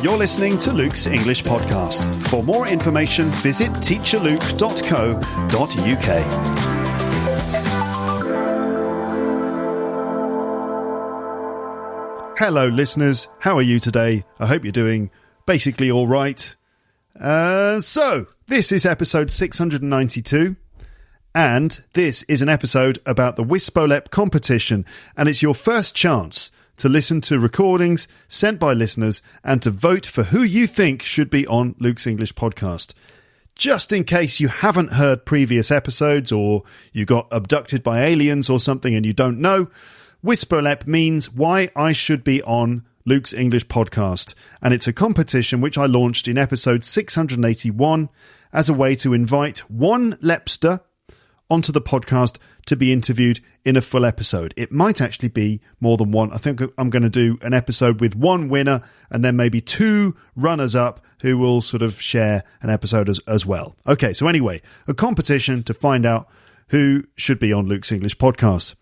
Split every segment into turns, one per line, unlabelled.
You're listening to Luke's English Podcast. For more information, visit teacherluke.co.uk. Hello, listeners. How are you today? I hope you're doing basically all right. So, this is episode 692, and this is an episode about the WISBOLEP competition, and it's your first chance to listen to recordings sent by listeners and to vote for who you think should be on Luke's English Podcast. Just in case you haven't heard previous episodes or you got abducted by aliens or something and you don't know, WISBOLEP means why I should be on Luke's English Podcast, and it's a competition which I launched in episode 681 as a way to invite one Lepster onto the podcast to be interviewed in a full episode. It might actually be more than one. I think I'm going to do an episode with one winner and then maybe two runners-up who will sort of share an episode as well. Okay, so anyway, a competition to find out who should be on Luke's English Podcast.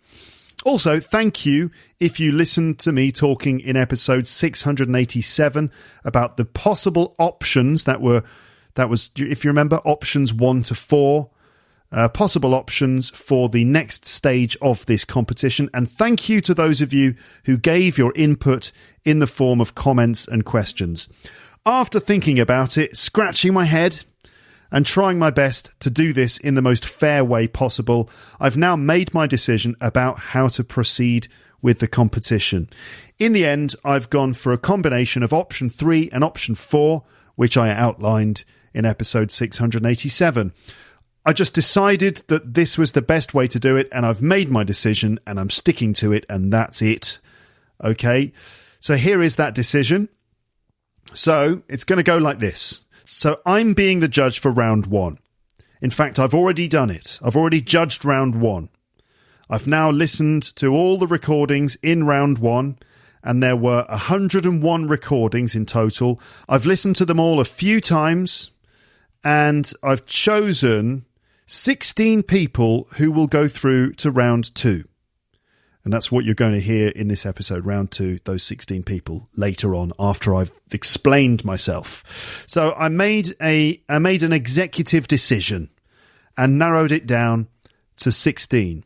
Also, thank you if you listened to me talking in episode 687 about the possible options that was, if you remember, options 1 to 4. Possible options for the next stage of this competition, and thank you to those of you who gave your input in the form of comments and questions. After thinking about it, scratching my head, and trying my best to do this in the most fair way possible, I've now made my decision about how to proceed with the competition. In the end, I've gone for a combination of option 3 and option 4, which I outlined in episode 687. I just decided that this was the best way to do it, and I've made my decision, and I'm sticking to it, and that's it. Okay, so here is that decision. So it's going to go like this. So I'm being the judge for round 1. In fact, I've already done it. I've already judged round 1. I've now listened to all the recordings in round 1, and there were 101 recordings in total. I've listened to them all a few times, and I've chosen 16 people who will go through to round 2. And that's what you're going to hear in this episode, round 2, those 16 people later on after I've explained myself. So I made an executive decision and narrowed it down to 16.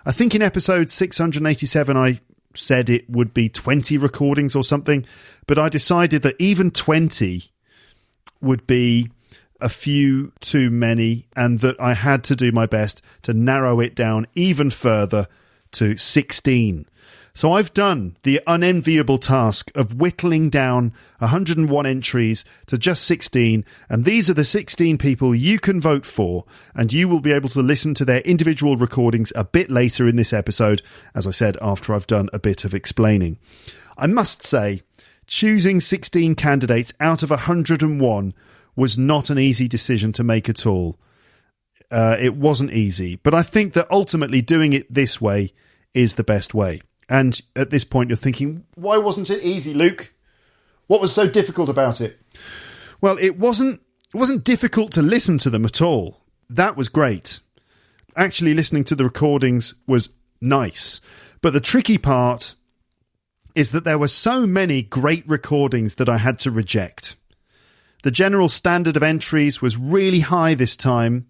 I think in episode 687 I said it would be 20 recordings or something, but I decided that even 20 would be a few too many, and that I had to do my best to narrow it down even further to 16. So I've done the unenviable task of whittling down 101 entries to just 16, and these are the 16 people you can vote for, and you will be able to listen to their individual recordings a bit later in this episode, as I said, after I've done a bit of explaining. I must say, choosing 16 candidates out of 101 was not an easy decision to make at all. It wasn't easy, but I think that ultimately doing it this way is the best way. And at this point you're thinking, why wasn't it easy, Luke? What was so difficult about it? Well, it wasn't difficult to listen to them at all. That was great. Actually listening to the recordings was nice. But the tricky part is that there were so many great recordings that I had to reject. The general standard of entries was really high this time,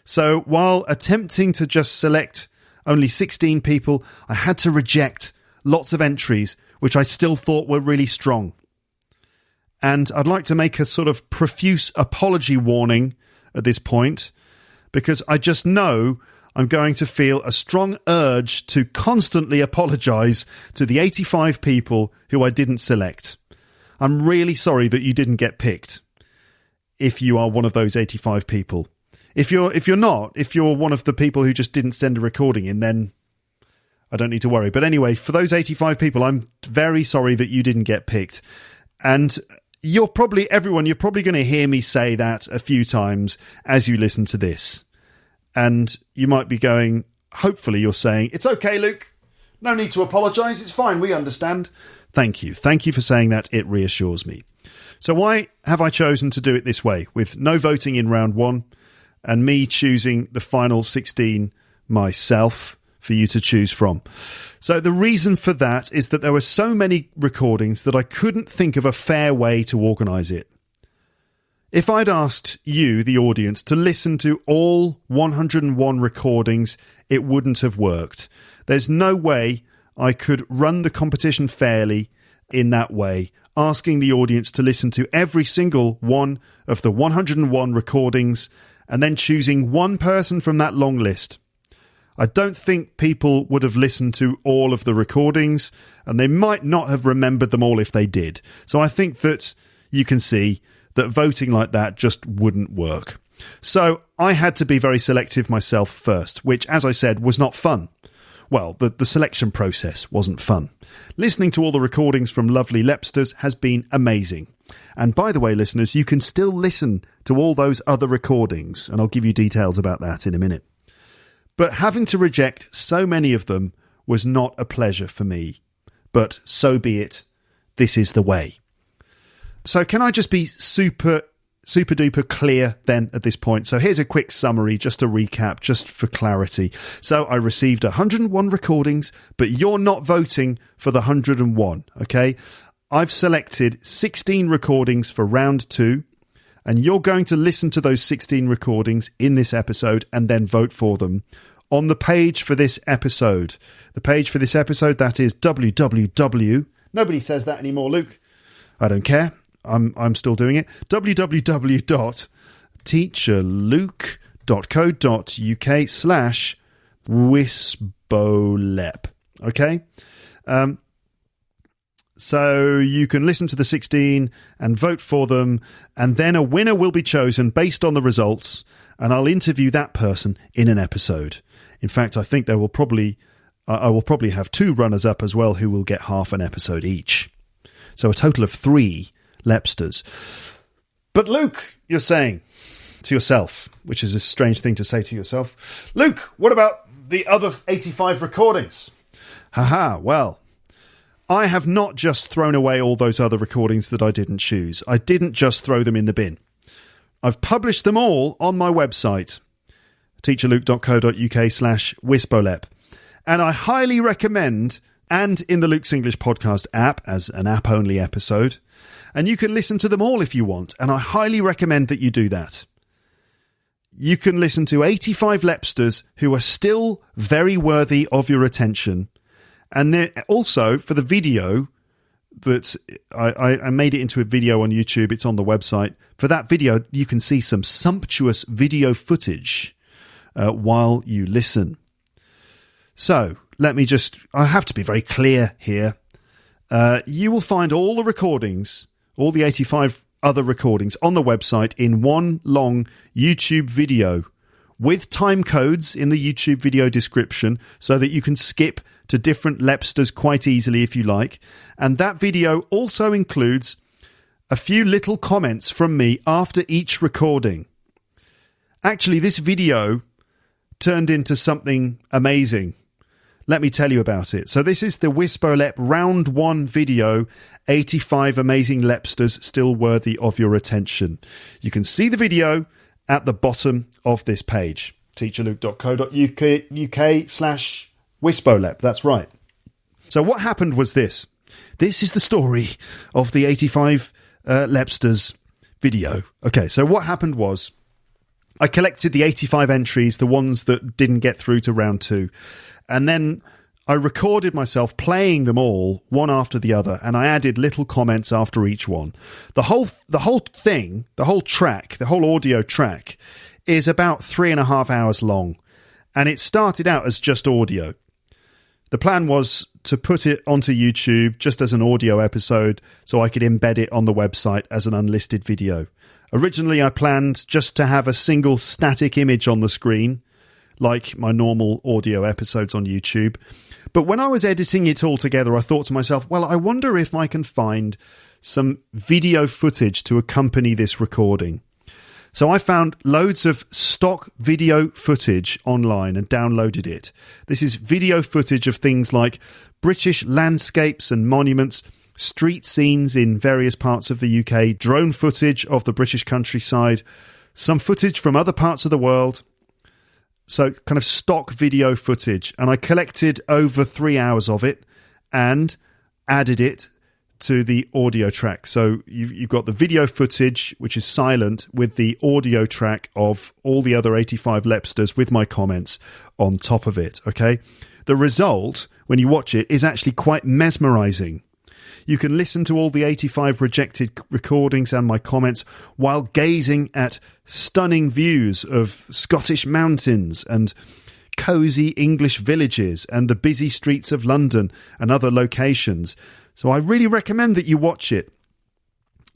so while attempting to just select only 16 people, I had to reject lots of entries which I still thought were really strong. And I'd like to make a sort of profuse apology warning at this point, because I just know I'm going to feel a strong urge to constantly apologise to the 85 people who I didn't select. I'm really sorry that you didn't get picked, if you are one of those 85 people. If you're one of the people who just didn't send a recording in, then I don't need to worry. But anyway, for those 85 people, I'm very sorry that you didn't get picked. And you're probably going to hear me say that a few times as you listen to this. And you might be going, hopefully you're saying, it's okay, Luke. No need to apologise. It's fine. We understand. Thank you. Thank you for saying that. It reassures me. So why have I chosen to do it this way, with no voting in round 1 and me choosing the final 16 myself for you to choose from. So the reason for that is that there were so many recordings that I couldn't think of a fair way to organise it. If I'd asked you, the audience, to listen to all 101 recordings, it wouldn't have worked. There's no way I could run the competition fairly in that way, asking the audience to listen to every single one of the 101 recordings and then choosing one person from that long list. I don't think people would have listened to all of the recordings, and they might not have remembered them all if they did. So I think that you can see that voting like that just wouldn't work. So I had to be very selective myself first, which, as I said, was not fun. Well, the selection process wasn't fun. Listening to all the recordings from lovely Lepsters has been amazing. And by the way, listeners, you can still listen to all those other recordings, and I'll give you details about that in a minute. But having to reject so many of them was not a pleasure for me. But so be it. This is the way. So can I just be super duper clear then at this point? So here's a quick summary, just a recap, just for clarity. So I received 101 recordings, but you're not voting for the 101, okay? I've selected 16 recordings for round 2, and you're going to listen to those 16 recordings in this episode and then vote for them on the page for this episode. The page for this episode, that is www. Nobody says that anymore, Luke. I don't care. I'm still doing it. www.teacherluke.co.uk/WISBOLEP. Okay? So you can listen to the 16 and vote for them, and then a winner will be chosen based on the results, and I'll interview that person in an episode. In fact, I think I will probably have 2 runners-up as well who will get half an episode each. So a total of 3 Lepsters. But Luke, you're saying to yourself, which is a strange thing to say to yourself, Luke, what about the other 85 recordings? Haha, well, I have not just thrown away all those other recordings that I didn't choose. I didn't just throw them in the bin. I've published them all on my website, teacherluke.co.uk/WISBOLEP. And I highly recommend, and in the Luke's English podcast app as an app-only episode, and you can listen to them all if you want, and I highly recommend that you do that. You can listen to 85 Lepsters who are still very worthy of your attention. And then also, for the video that I made it into a video on YouTube, it's on the website. For that video, you can see some sumptuous video footage while you listen. So, I have to be very clear here. You will find all the recordings, all the 85 other recordings on the website in one long YouTube video with time codes in the YouTube video description so that you can skip to different Lepsters quite easily if you like. And that video also includes a few little comments from me after each recording. Actually, this video turned into something amazing. Let me tell you about it. So this is the WISBOLEP Round 1 video, 85 amazing Lepsters still worthy of your attention. You can see the video at the bottom of this page, teacherluke.co.uk/WISBOLEP. That's right. So what happened was this. This is the story of the 85 Lepsters video. Okay, so what happened was I collected the 85 entries, the ones that didn't get through to round 2. And then I recorded myself playing them all, one after the other, and I added little comments after each one. The whole thing, the whole track, the whole audio track, is about 3.5 hours long, and it started out as just audio. The plan was to put it onto YouTube just as an audio episode so I could embed it on the website as an unlisted video. Originally, I planned just to have a single static image on the screen, like my normal audio episodes on YouTube. But when I was editing it all together, I thought to myself, well, I wonder if I can find some video footage to accompany this recording. So I found loads of stock video footage online and downloaded it. This is video footage of things like British landscapes and monuments, street scenes in various parts of the UK, drone footage of the British countryside, some footage from other parts of the world, so kind of stock video footage, and I collected over 3 hours of it and added it to the audio track. So you've got the video footage, which is silent, with the audio track of all the other 85 Lepsters with my comments on top of it, okay? The result, when you watch it, is actually quite mesmerizing. You can listen to all the 85 rejected recordings and my comments while gazing at stunning views of Scottish mountains and cosy English villages and the busy streets of London and other locations. So I really recommend that you watch it.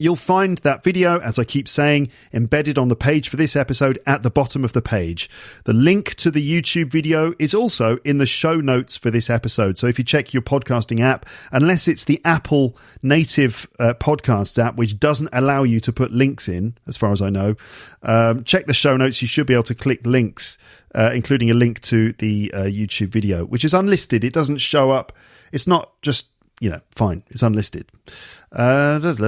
You'll find that video, as I keep saying, embedded on the page for this episode at the bottom of the page. The link to the YouTube video is also in the show notes for this episode. So if you check your podcasting app, unless it's the Apple native podcasts app, which doesn't allow you to put links in, as far as I know, check the show notes. You should be able to click links, including a link to the YouTube video, which is unlisted. It doesn't show up. It's not just, fine. It's unlisted. So the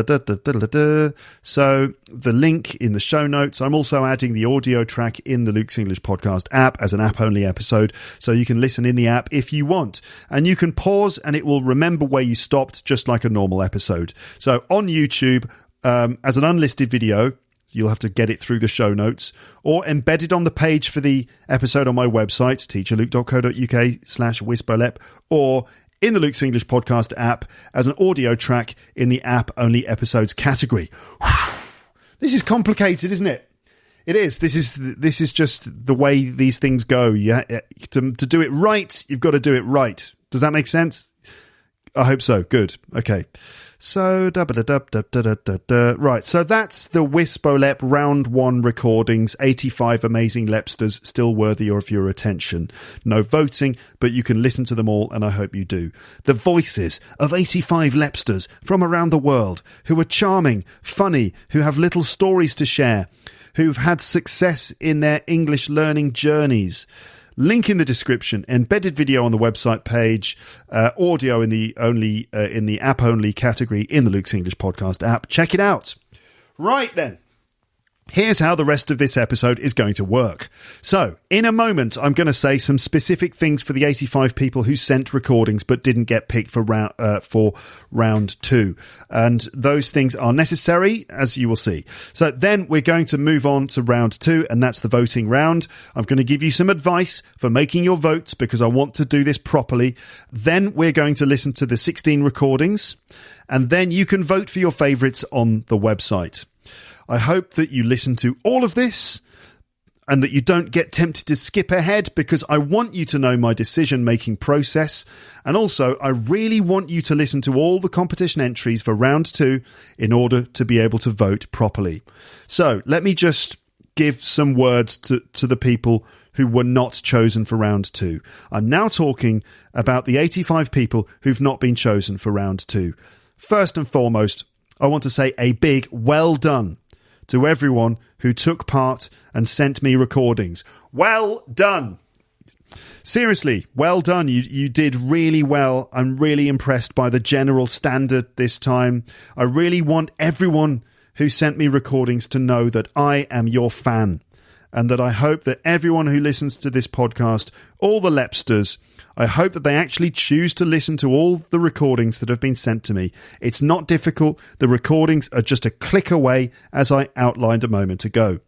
link in the show notes. I'm also adding the audio track in the Luke's English Podcast app as an app-only episode, so you can listen in the app if you want. And you can pause and it will remember where you stopped, just like a normal episode. So on YouTube, as an unlisted video, you'll have to get it through the show notes, or embedded on the page for the episode on my website, teacherluke.co.uk/WISBOLEP, or in the Luke's English Podcast app as an audio track in the app-only episodes category. This is complicated, isn't it? It is. This is just the way these things go. To do it right, you've got to do it right. Does that make sense? I hope so. Good. Okay. So, right. So that's the WISBOLEP Round 1 recordings, 85 amazing Lepsters still worthy of your attention. No voting, but you can listen to them all, and I hope you do. The voices of 85 Lepsters from around the world who are charming, funny, who have little stories to share, who've had success in their English learning journeys. Link in the description, embedded video on the website page, audio in the app only category in the Luke's English Podcast app. Check it out. Right then. Here's how the rest of this episode is going to work. So, in a moment, I'm going to say some specific things for the 85 people who sent recordings but didn't get picked for round 2. And those things are necessary, as you will see. So then we're going to move on to round 2, and that's the voting round. I'm going to give you some advice for making your votes because I want to do this properly. Then we're going to listen to the 16 recordings, and then you can vote for your favourites on the website. I hope that you listen to all of this and that you don't get tempted to skip ahead, because I want you to know my decision-making process. And also, I really want you to listen to all the competition entries for round 2 in order to be able to vote properly. So let me just give some words to the people who were not chosen for round 2. I'm now talking about the 85 people who've not been chosen for round 2. First and foremost, I want to say a big well done to everyone who took part and sent me recordings. Well done. Seriously, well done. You did really well. I'm really impressed by the general standard this time. I really want everyone who sent me recordings to know that I am your fan, and that I hope that everyone who listens to this podcast, all the Lepsters, I hope that they actually choose to listen to all the recordings that have been sent to me. It's not difficult. The recordings are just a click away, as I outlined a moment ago.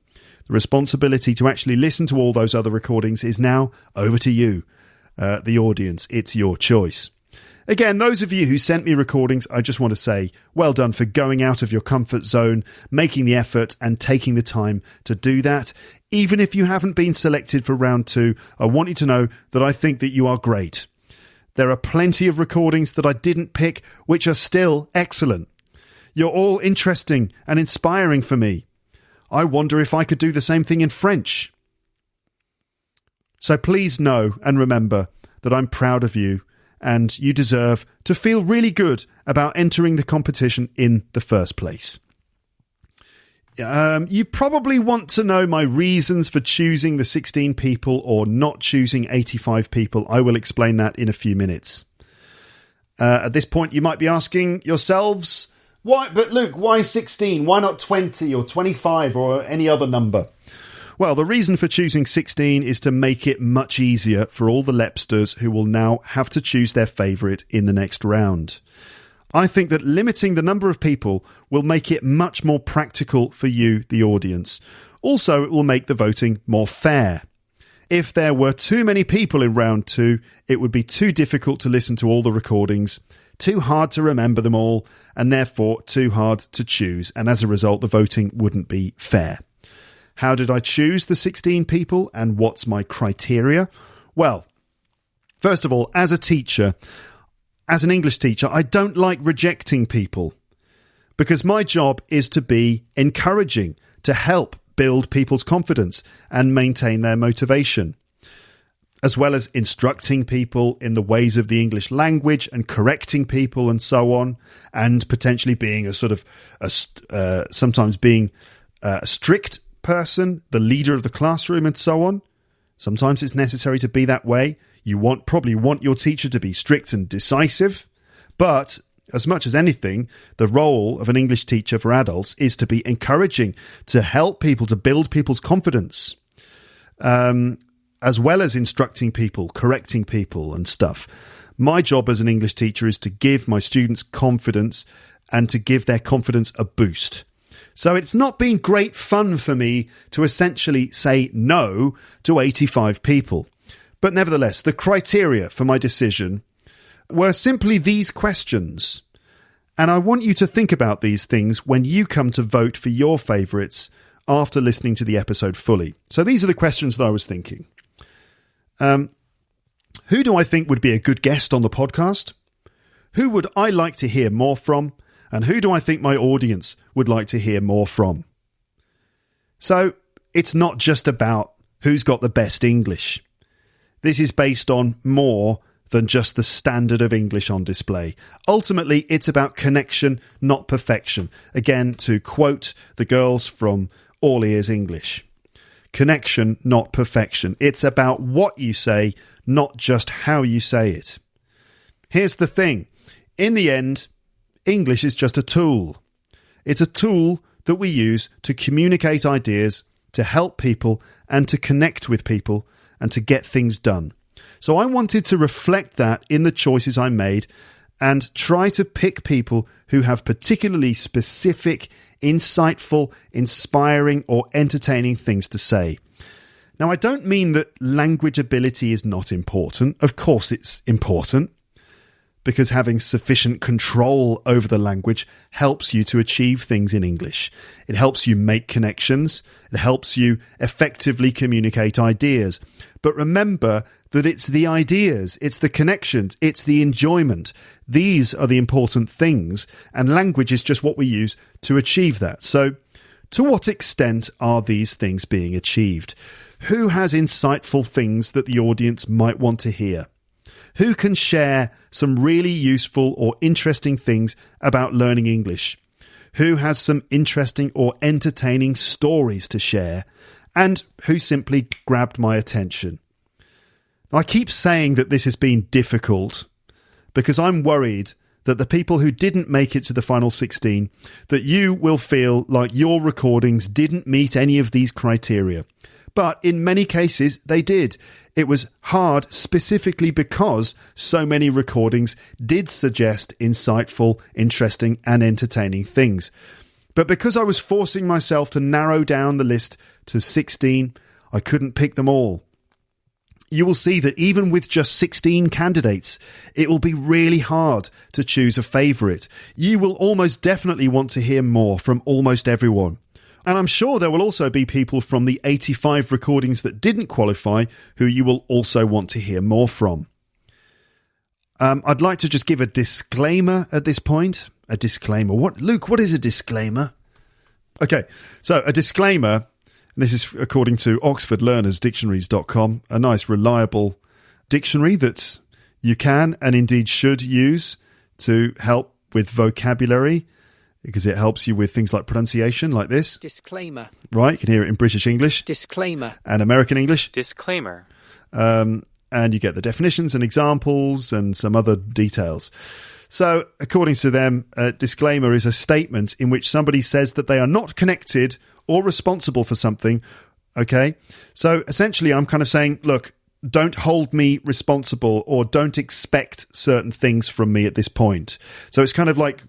The responsibility to actually listen to all those other recordings is now over to you, the audience. It's your choice. Again, those of you who sent me recordings, I just want to say, well done for going out of your comfort zone, making the effort and taking the time to do that. Even if you haven't been selected for round 2, I want you to know that I think that you are great. There are plenty of recordings that I didn't pick, which are still excellent. You're all interesting and inspiring for me. I wonder if I could do the same thing in French. So please know and remember that I'm proud of you, and you deserve to feel really good about entering the competition in the first place. You probably want to know my reasons for choosing the 16 people or not choosing 85 people. I will explain that in a few minutes. At this point, you might be asking yourselves, why? But Luke, why 16? Why not 20 or 25 or any other number? Well, the reason for choosing 16 is to make it much easier for all the Lepsters who will now have to choose their favourite in the next round. I think that limiting the number of people will make it much more practical for you, the audience. Also, it will make the voting more fair. If there were too many people in round 2, it would be too difficult to listen to all the recordings, too hard to remember them all, and therefore too hard to choose. And as a result, the voting wouldn't be fair. How did I choose the 16 people, and what's my criteria? Well, first of all, as a teacher, as an English teacher, I don't like rejecting people because my job is to be encouraging, to help build people's confidence and maintain their motivation, as well as instructing people in the ways of the English language and correcting people and so on, and potentially being a sort of sometimes being a strict person, the leader of the classroom and so on. Sometimes it's necessary to be that way. You probably want your teacher to be strict and decisive, but as much as anything, the role of an English teacher for adults is to be encouraging, to help people, to build people's confidence, as well as instructing people, correcting people and stuff. My job as an English teacher is to give my students confidence and to give their confidence a boost. So it's not been great fun for me to essentially say no to 85 people. But nevertheless, the criteria for my decision were simply these questions. And I want you to think about these things when you come to vote for your favourites after listening to the episode fully. So these are the questions that I was thinking. Who do I think would be a good guest on the podcast? Who would I like to hear more from? And who do I think my audience would like to hear more from? So it's not just about who's got the best English. This is based on more than just the standard of English on display. Ultimately, it's about connection, not perfection. Again, to quote the girls from All Ears English. Connection, not perfection. It's about what you say, not just how you say it. Here's the thing. In the end, English is just a tool. It's a tool that we use to communicate ideas, to help people, and to connect with people, and to get things done. So I wanted to reflect that in the choices I made and try to pick people who have particularly specific, insightful, inspiring, or entertaining things to say. Now, I don't mean that language ability is not important. Of course it's important, because having sufficient control over the language helps you to achieve things in English. It helps you make connections. It helps you effectively communicate ideas. But remember that it's the ideas, it's the connections, it's the enjoyment. These are the important things, and language is just what we use to achieve that. So, to what extent are these things being achieved? Who has insightful things that the audience might want to hear? Who can share some really useful or interesting things about learning English? Who has some interesting or entertaining stories to share? And who simply grabbed my attention? I keep saying that this has been difficult because I'm worried that the people who didn't make it to the final 16, that you will feel like your recordings didn't meet any of these criteria. But in many cases, they did. It was hard specifically because so many recordings did suggest insightful, interesting and entertaining things. But because I was forcing myself to narrow down the list to 16, I couldn't pick them all. You will see that even with just 16 candidates, it will be really hard to choose a favourite. You will almost definitely want to hear more from almost everyone. And I'm sure there will also be people from the 85 recordings that didn't qualify who you will also want to hear more from. I'd like to just give a disclaimer at this point. A disclaimer. Luke, what is a disclaimer? Okay, so a disclaimer, and this is according to oxfordlearnersdictionaries.com, a nice reliable dictionary that you can and indeed should use to help with vocabulary, because it helps you with things like pronunciation, like this.
Disclaimer.
Right, you can hear it in British English.
Disclaimer.
And American English.
Disclaimer.
And you get the definitions and examples and some other details. So, according to them, a disclaimer is a statement in which somebody says that they are not connected or responsible for something Okay? So essentially, I'm kind of saying, look, don't hold me responsible or don't expect certain things from me at this point. So it's kind of like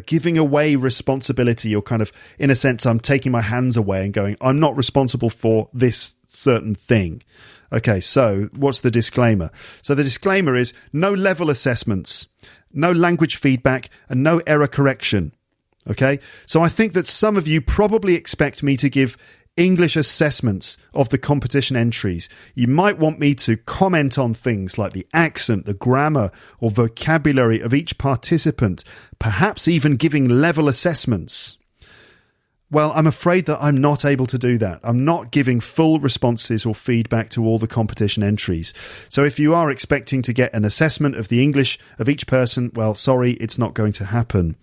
giving away responsibility, or kind of, in a sense, I'm taking my hands away and going, I'm not responsible for this certain thing. Okay, so what's the disclaimer? So the disclaimer is no level assessments, no language feedback, and no error correction. Okay, so I think that some of you probably expect me to give English assessments of the competition entries. You might want me to comment on things like the accent, the grammar, or vocabulary of each participant, perhaps even giving level assessments. Well, I'm afraid that I'm not able to do that. I'm not giving full responses or feedback to all the competition entries. So if you are expecting to get an assessment of the English of each person, well, sorry, it's not going to happen.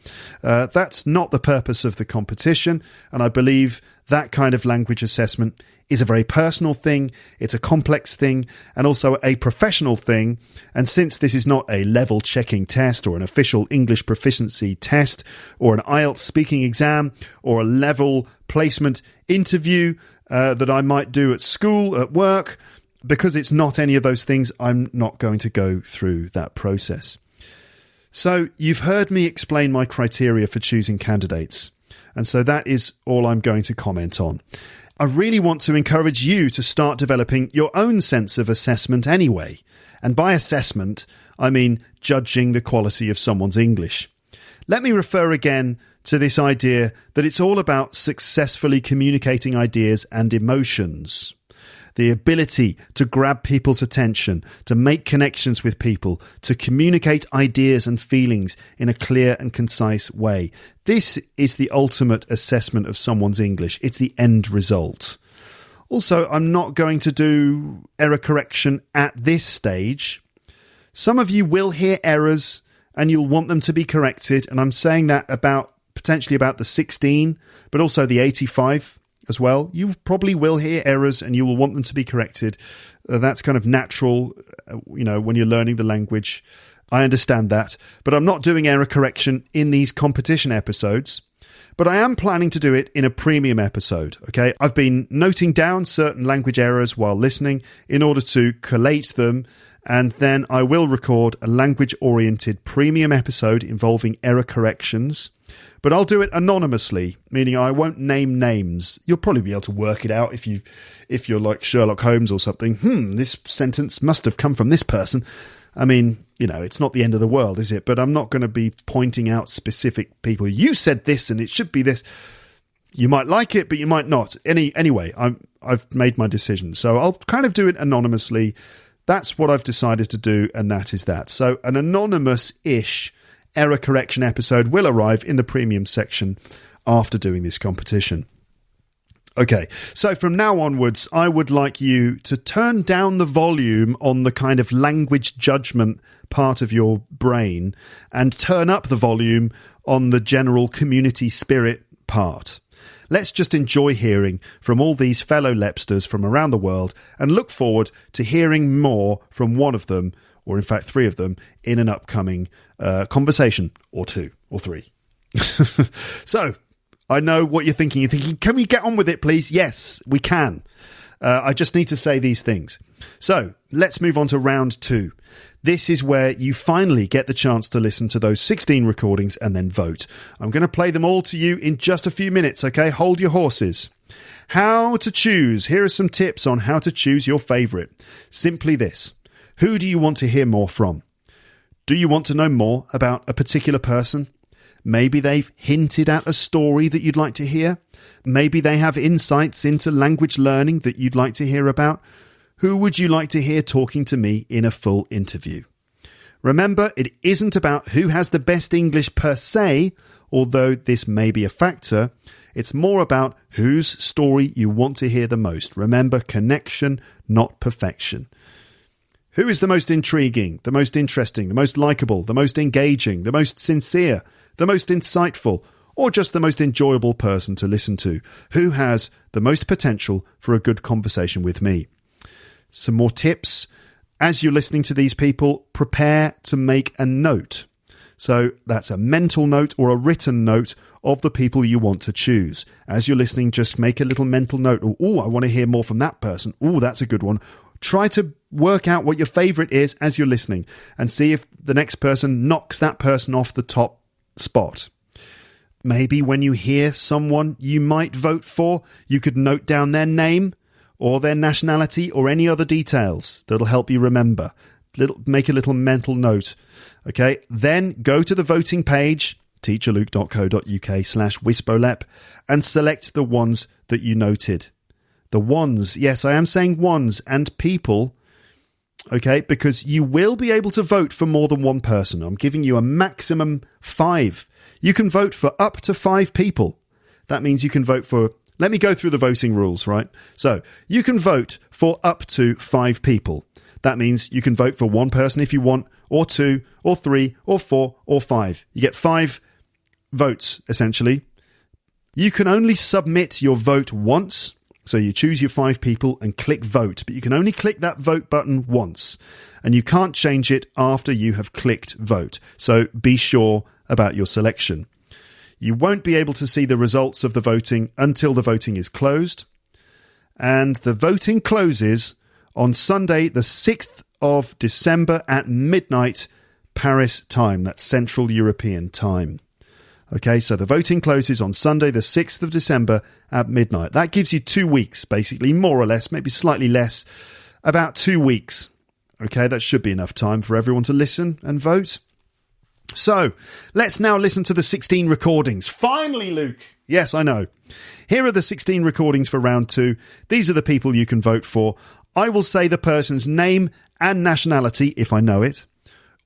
That's not the purpose of the competition, and I believe that kind of language assessment is a very personal thing, it's a complex thing, and also a professional thing. And since this is not a level checking test or an official English proficiency test or an IELTS speaking exam or a level placement interview that I might do at school, at work, because it's not any of those things, I'm not going to go through that process. So you've heard me explain my criteria for choosing candidates. And so that is all I'm going to comment on. I really want to encourage you to start developing your own sense of assessment anyway. And by assessment, I mean judging the quality of someone's English. Let me refer again to this idea that it's all about successfully communicating ideas and emotions. The ability to grab people's attention, to make connections with people, to communicate ideas and feelings in a clear and concise way. This is the ultimate assessment of someone's English. It's the end result. Also, I'm not going to do error correction at this stage. Some of you will hear errors and you'll want them to be corrected. And I'm saying that potentially about the 16, but also the 85 as well. You probably will hear errors and you will want them to be corrected. That's kind of natural, when you're learning the language. I understand that, but I'm not doing error correction in these competition episodes, but I am planning to do it in a premium episode, okay? I've been noting down certain language errors while listening in order to collate them, and then I will record a language-oriented premium episode involving error corrections. But I'll do it anonymously, meaning I won't name names. You'll probably be able to work it out if you're like Sherlock Holmes or something. This sentence must have come from this person. I mean, it's not the end of the world, is it? But I'm not going to be pointing out specific people. You said this and it should be this. You might like it, but you might not. Anyway, I've made my decision. So I'll kind of do it anonymously. That's what I've decided to do, and that is that. So an anonymous-ish error correction episode will arrive in the premium section after doing this competition. Okay, so from now onwards, I would like you to turn down the volume on the kind of language judgment part of your brain and turn up the volume on the general community spirit part. Let's just enjoy hearing from all these fellow Lepsters from around the world and look forward to hearing more from one of them, or in fact 3 of them, in an upcoming conversation, or 2 or 3. So, I know what you're thinking. You're thinking, can we get on with it, please? Yes, we can. I just need to say these things. So, let's move on to round 2. This is where you finally get the chance to listen to those 16 recordings and then vote. I'm going to play them all to you in just a few minutes, okay? Hold your horses. How to choose. Here are some tips on how to choose your favourite. Simply this. Who do you want to hear more from? Do you want to know more about a particular person? Maybe they've hinted at a story that you'd like to hear. Maybe they have insights into language learning that you'd like to hear about. Who would you like to hear talking to me in a full interview? Remember, it isn't about who has the best English per se, although this may be a factor. It's more about whose story you want to hear the most. Remember, connection, not perfection. Who is the most intriguing, the most interesting, the most likeable, the most engaging, the most sincere, the most insightful, or just the most enjoyable person to listen to? Who has the most potential for a good conversation with me? Some more tips. As you're listening to these people, prepare to make a note. So that's a mental note or a written note of the people you want to choose. As you're listening, just make a little mental note. Oh, I want to hear more from that person. Oh, that's a good one. Try to work out what your favourite is as you're listening and see if the next person knocks that person off the top spot. Maybe when you hear someone you might vote for, you could note down their name or their nationality or any other details that'll help you remember. Make a little mental note. Okay, then go to the voting page, teacherluke.co.uk/WISBOLEP, and select the ones that you noted. The ones, yes, I am saying ones and people, okay, because you will be able to vote for more than one person. I'm giving you a maximum 5. You can vote for up to 5 people. That means you can vote for... Let me go through the voting rules, right? So, you can vote for up to 5 people. That means you can vote for one person if you want, or 2, or 3, or 4, or 5. You get 5 votes, essentially. You can only submit your vote once. So you choose your 5 people and click vote, but you can only click that vote button once. And you can't change it after you have clicked vote. So be sure about your selection. You won't be able to see the results of the voting until the voting is closed. And the voting closes on Sunday, the 6th of December at midnight, Paris time. That's Central European time. Okay, so the voting closes on Sunday, the 6th of December at midnight. That gives you 2 weeks, basically, more or less, maybe slightly less, about 2 weeks. Okay, that should be enough time for everyone to listen and vote. So, let's now listen to the 16 recordings. Finally, Luke! Yes, I know. Here are the 16 recordings for round 2. These are the people you can vote for. I will say the person's name and nationality, if I know it,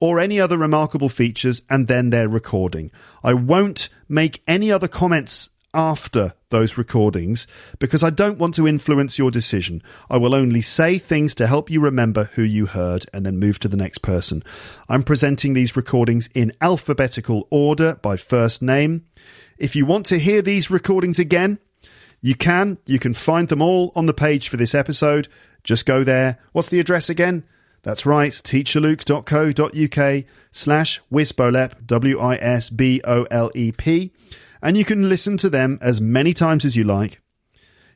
or any other remarkable features, and then their recording. I won't make any other comments after those recordings because I don't want to influence your decision. I will only say things to help you remember who you heard and then move to the next person. I'm presenting these recordings in alphabetical order by first name. If you want to hear these recordings again, you can. You can find them all on the page for this episode. Just go there. What's the address again? That's right, teacherluke.co.uk/WISBOLEP, WISBOLEP. And you can listen to them as many times as you like.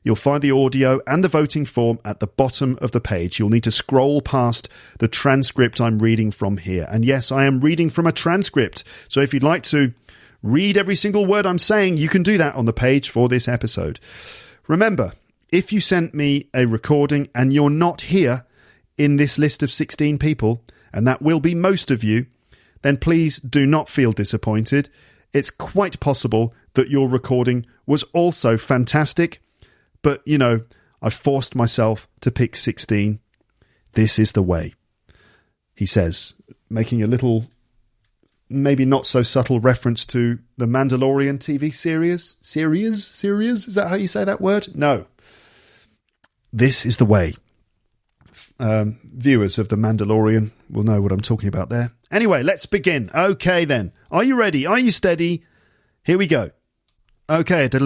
You'll find the audio and the voting form at the bottom of the page. You'll need to scroll past the transcript I'm reading from here. And yes, I am reading from a transcript. So if you'd like to read every single word I'm saying, you can do that on the page for this episode. Remember, if you sent me a recording and you're not here in this list of 16 people, and that will be most of you, then please do not feel disappointed. It's quite possible that your recording was also fantastic, but, you know, I forced myself to pick 16. This is the way, he says, making a little, maybe not so subtle reference to the Mandalorian TV series. Series? Is that how you say that word? No. This is the way. Viewers of The Mandalorian will know what I'm talking about there. Anyway, let's begin. Okay, then. Are you ready? Are you steady? Here we go. Okay. Boo.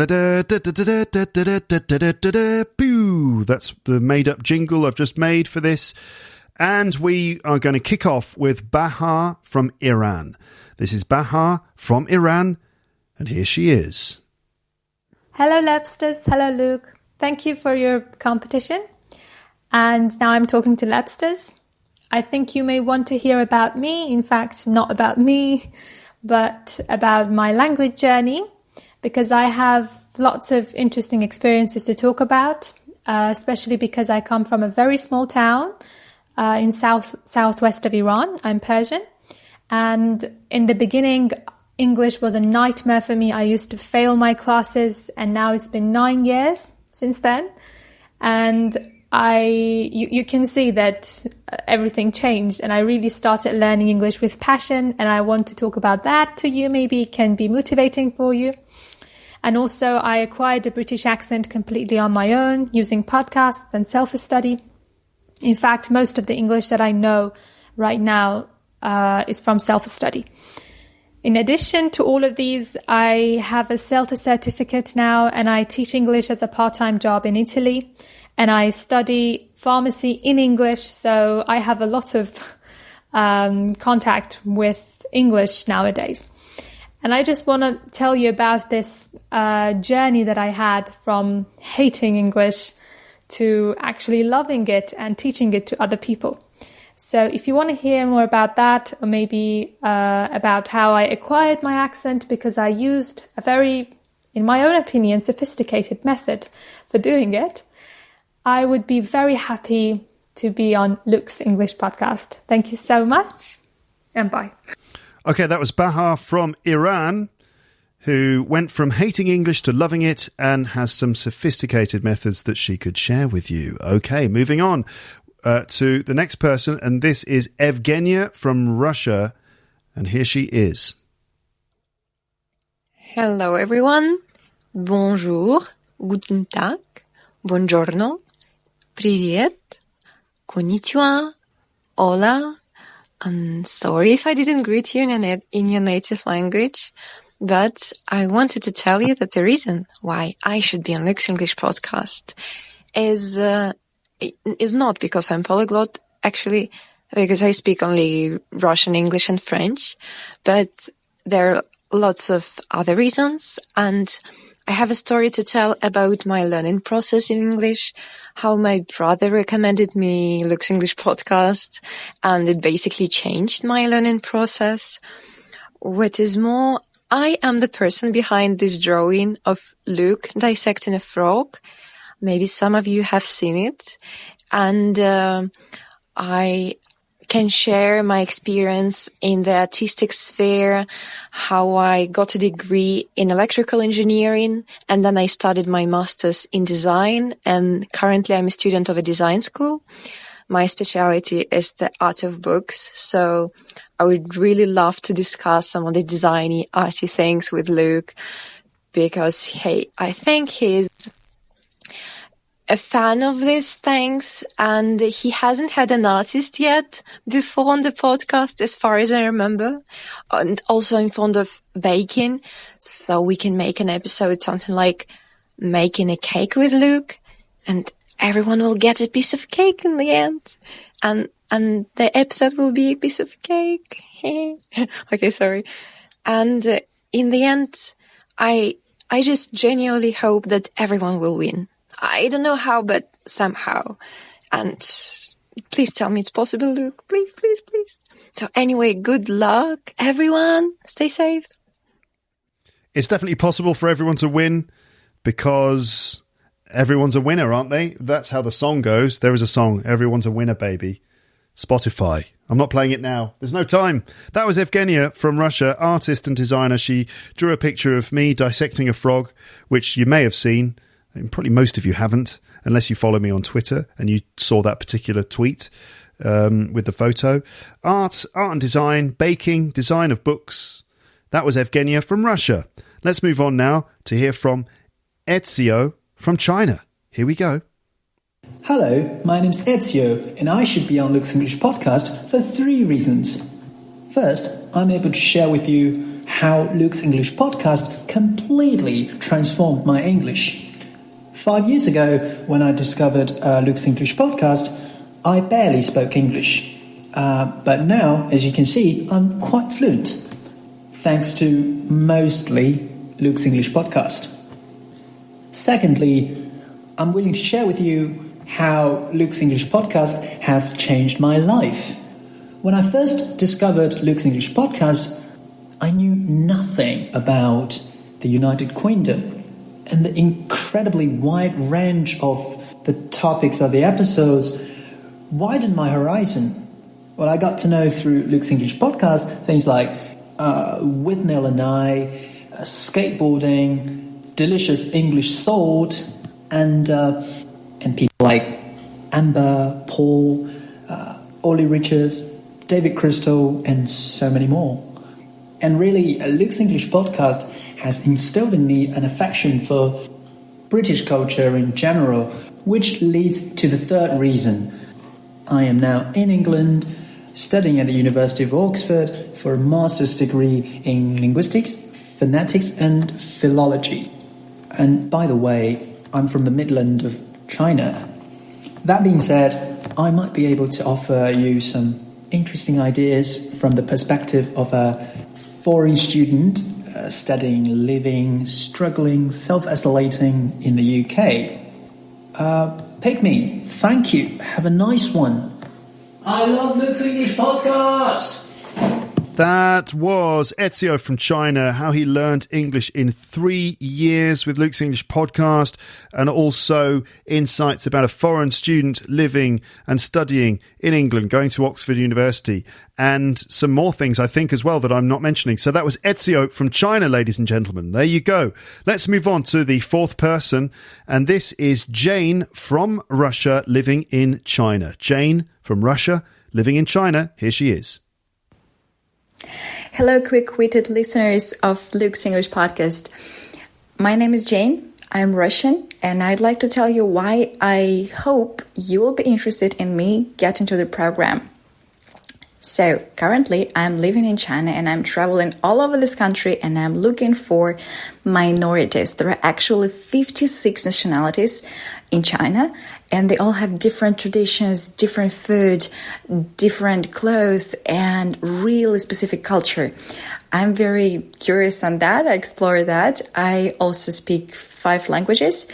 That's the made-up jingle I've just made for this. And we are going to kick off with Bahar from Iran. This is Bahar from Iran, and here she is.
Hello, Lebsters. Hello, Luke. Thank you for your competition. And now I'm talking to Lebsters. I think you may want to hear about me. In fact, not about me, but about my language journey, because I have lots of interesting experiences to talk about, especially because I come from a very small town in southwest of Iran. I'm Persian. And in the beginning, English was a nightmare for me. I used to fail my classes, and now it's been 9 years since then. And you can see that everything changed, and I really started learning English with passion, and I want to talk about that to you. Maybe it can be motivating for you. And also I acquired a British accent completely on my own using podcasts and self-study. In fact, most of the English that I know right now is from self-study. In addition to all of these, I have a CELTA certificate now, and I teach English as a part-time job in Italy. And I study pharmacy in English, so I have a lot of contact with English nowadays. And I just want to tell you about this journey that I had from hating English to actually loving it and teaching it to other people. So if you want to hear more about that, or maybe about how I acquired my accent, because I used a very, in my own opinion, sophisticated method for doing it, I would be very happy to be on Luke's English podcast. Thank you so much, and bye.
Okay, that was Bahar from Iran, who went from hating English to loving it and has some sophisticated methods that she could share with you. Okay, moving on to the next person, and this is Evgenia from Russia, and here she is.
Hello, everyone. Bonjour, guten tag, buongiorno, привет, konnichiwa, hola. I'm sorry if I didn't greet you in your native language, but I wanted to tell you that the reason why I should be on Luke's English podcast is not because I'm polyglot, actually, because I speak only Russian, English, and French, but there are lots of other reasons, and I have a story to tell about my learning process in English, how my brother recommended me Luke's English podcast, and it basically changed my learning process. What is more, I am the person behind this drawing of Luke dissecting a frog. Maybe some of you have seen it, and I can share my experience in the artistic sphere, how I got a degree in electrical engineering, and then I studied my master's in design, and currently I'm a student of a design school. My specialty is the art of books, so I would really love to discuss some of the designy, arty things with Luke, because I think he's a fan of these things, and he hasn't had an artist yet before on the podcast, as far as I remember. And also I'm fond of baking, so we can make an episode, something like making a cake with Luke, and everyone will get a piece of cake in the end. And the episode will be a piece of cake. Okay, sorry. And in the end, I just genuinely hope that everyone will win. I don't know how, but somehow. And please tell me it's possible, Luke. Please, please, please. So anyway, good luck, everyone. Stay safe.
It's definitely possible for everyone to win because everyone's a winner, aren't they? That's how the song goes. There is a song, Everyone's a Winner, Baby. Spotify. I'm not playing it now. There's no time. That was Evgenia from Russia, artist and designer. She drew a picture of me dissecting a frog, which you may have seen. And probably most of you haven't, unless you follow me on Twitter and you saw that particular tweet with the photo. Art and design, baking, design of books. That was Evgenia from Russia. Let's move on now to hear from Ezio from China. Here we go.
Hello, my name's Ezio, and I should be on Luke's English podcast for 3 reasons. First, I'm able to share with you how Luke's English podcast completely transformed my English. 5 years ago, when I discovered Luke's English podcast, I barely spoke English. But now, as you can see, I'm quite fluent, thanks to mostly Luke's English podcast. Secondly, I'm willing to share with you how Luke's English podcast has changed my life. When I first discovered Luke's English podcast, I knew nothing about the United Kingdom. And the incredibly wide range of the topics of the episodes widened my horizon. Well, I got to know through Luke's English podcast things like With Neil and I, skateboarding, delicious English salt, and people like Amber, Paul, Ollie Richards, David Crystal, and so many more. And really, Luke's English podcast has instilled in me an affection for British culture in general, which leads to the third reason. I am now in England, studying at the University of Oxford for a master's degree in linguistics, phonetics, and philology. And by the way, I'm from the Midland of China. That being said, I might be able to offer you some interesting ideas from the perspective of a foreign student studying, living, struggling, self-isolating in the UK. Pygmy, thank you. Have a nice one.
I love Luke's English podcast.
That was Ezio from China, how he learned English in 3 years with Luke's English podcast, and also insights about a foreign student living and studying in England, going to Oxford University, and some more things, I think, as well, that I'm not mentioning. So that was Ezio from China, ladies and gentlemen. There you go. Let's move on to the fourth person, and this is Jane from Russia, living in China. Jane from Russia, living in China. Here she is.
Hello, quick-witted listeners of Luke's English podcast. My name is Jane. I'm Russian, and I'd like to tell you why I hope you will be interested in me getting to the program. So, currently, I'm living in China, and I'm traveling all over this country, and I'm looking for minorities. There are actually 56 nationalities in China, and they all have different traditions, different food, different clothes, and really specific culture. I'm very curious on that. I explore that. I also speak 5 languages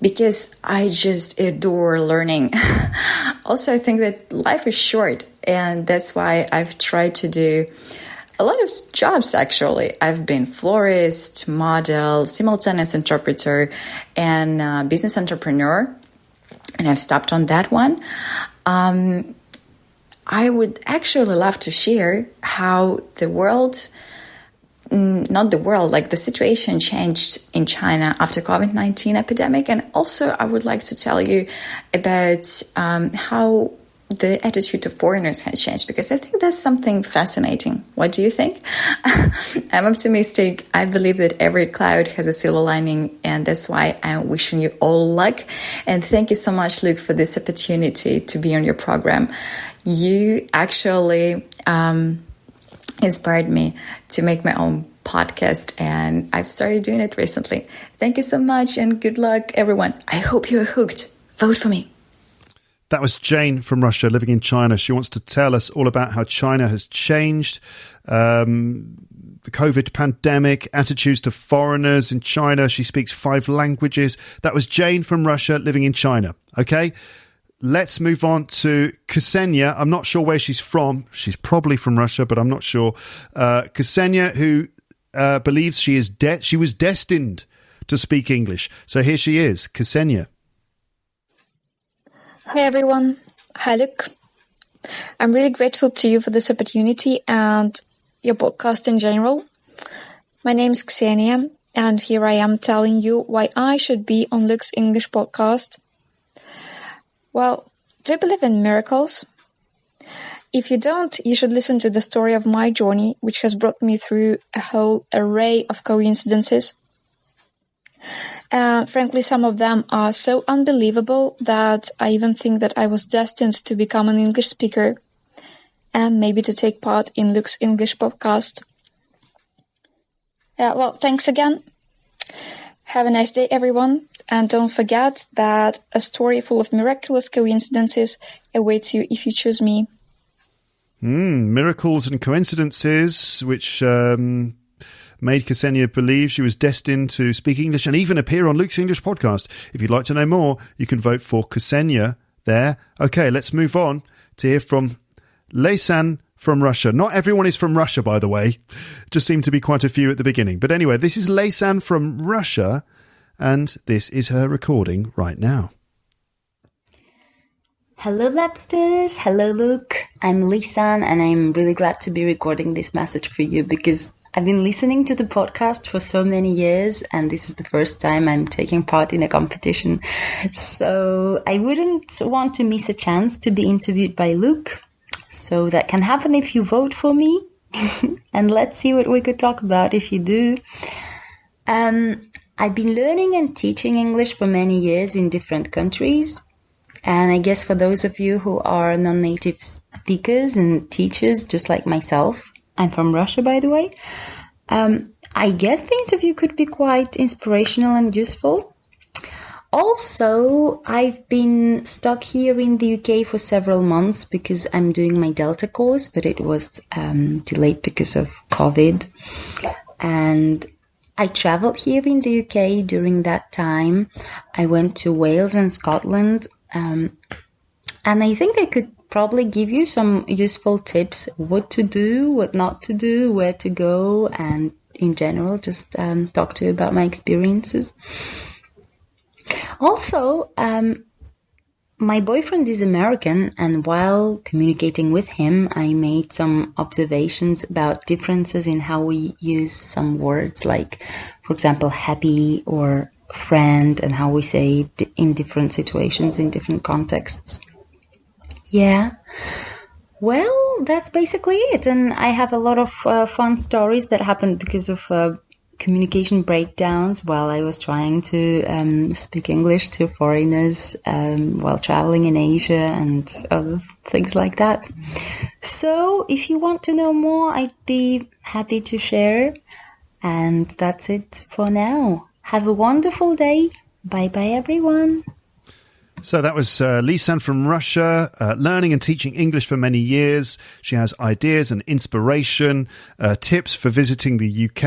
because I just adore learning. Also, I think that life is short, and that's why I've tried to do a lot of jobs, actually. I've been florist, model, simultaneous interpreter, and business entrepreneur. And I've stopped on that one. I would actually love to share how the situation changed in China after COVID-19 epidemic. And also I would like to tell you about how the attitude to foreigners has changed, because I think that's something fascinating. What do you think? I'm optimistic. I believe that every cloud has a silver lining, and that's why I'm wishing you all luck. And thank you so much, Luke, for this opportunity to be on your program. You actually inspired me to make my own podcast, and I've started doing it recently. Thank you so much, and good luck, everyone. I hope you're hooked. Vote for me.
That was Jane from Russia, living in China. She wants to tell us all about how China has changed, the COVID pandemic, attitudes to foreigners in China. She speaks 5 languages. That was Jane from Russia, living in China. Okay, let's move on to Ksenia. I'm not sure where she's from. She's probably from Russia, but I'm not sure. Ksenia, who believes she was destined to speak English. So here she is, Ksenia.
Hi everyone. Hi Luke. I'm really grateful to you for this opportunity and your podcast in general. My name is Ksenia, and here I am telling you why I should be on Luke's English podcast. Well, do you believe in miracles? If you don't, you should listen to the story of my journey, which has brought me through a whole array of coincidences. Frankly, some of them are so unbelievable that I even think that I was destined to become an English speaker and maybe to take part in Luke's English podcast. Well, thanks again. Have a nice day, everyone. And don't forget that a story full of miraculous coincidences awaits you if you choose me.
Miracles and coincidences, which made Ksenia believe she was destined to speak English and even appear on Luke's English podcast. If you'd like to know more, you can vote for Ksenia there. Okay, let's move on to hear from Leisan from Russia. Not everyone is from Russia, by the way. Just seemed to be quite a few at the beginning. But anyway, this is Leisan from Russia, and this is her recording right now.
Hello, Labsters. Hello, Luke. I'm Leisan, and I'm really glad to be recording this message for you because I've been listening to the podcast for so many years, and this is the first time I'm taking part in a competition. So I wouldn't want to miss a chance to be interviewed by Luke. So that can happen if you vote for me. And let's see what we could talk about if you do. I've been learning and teaching English for many years in different countries. And I guess for those of you who are non-native speakers and teachers, just like myself, I'm from Russia, by the way. I guess the interview could be quite inspirational and useful. Also, I've been stuck here in the UK for several months because I'm doing my Delta course, but it was delayed because of COVID. And I traveled here in the UK during that time. I went to Wales and Scotland. And I think I could probably give you some useful tips, what to do, what not to do, where to go, and in general, just talk to you about my experiences. Also, my boyfriend is American, and while communicating with him, I made some observations about differences in how we use some words, like, for example, happy or friend, and how we say in different situations, in different contexts. Yeah. Well, that's basically it. And I have a lot of fun stories that happened because of communication breakdowns while I was trying to speak English to foreigners while traveling in Asia and other things like that. So if you want to know more, I'd be happy to share. And that's it for now. Have a wonderful day. Bye-bye, everyone.
So that was Lisan from Russia, learning and teaching English for many years. She has ideas and inspiration, tips for visiting the UK,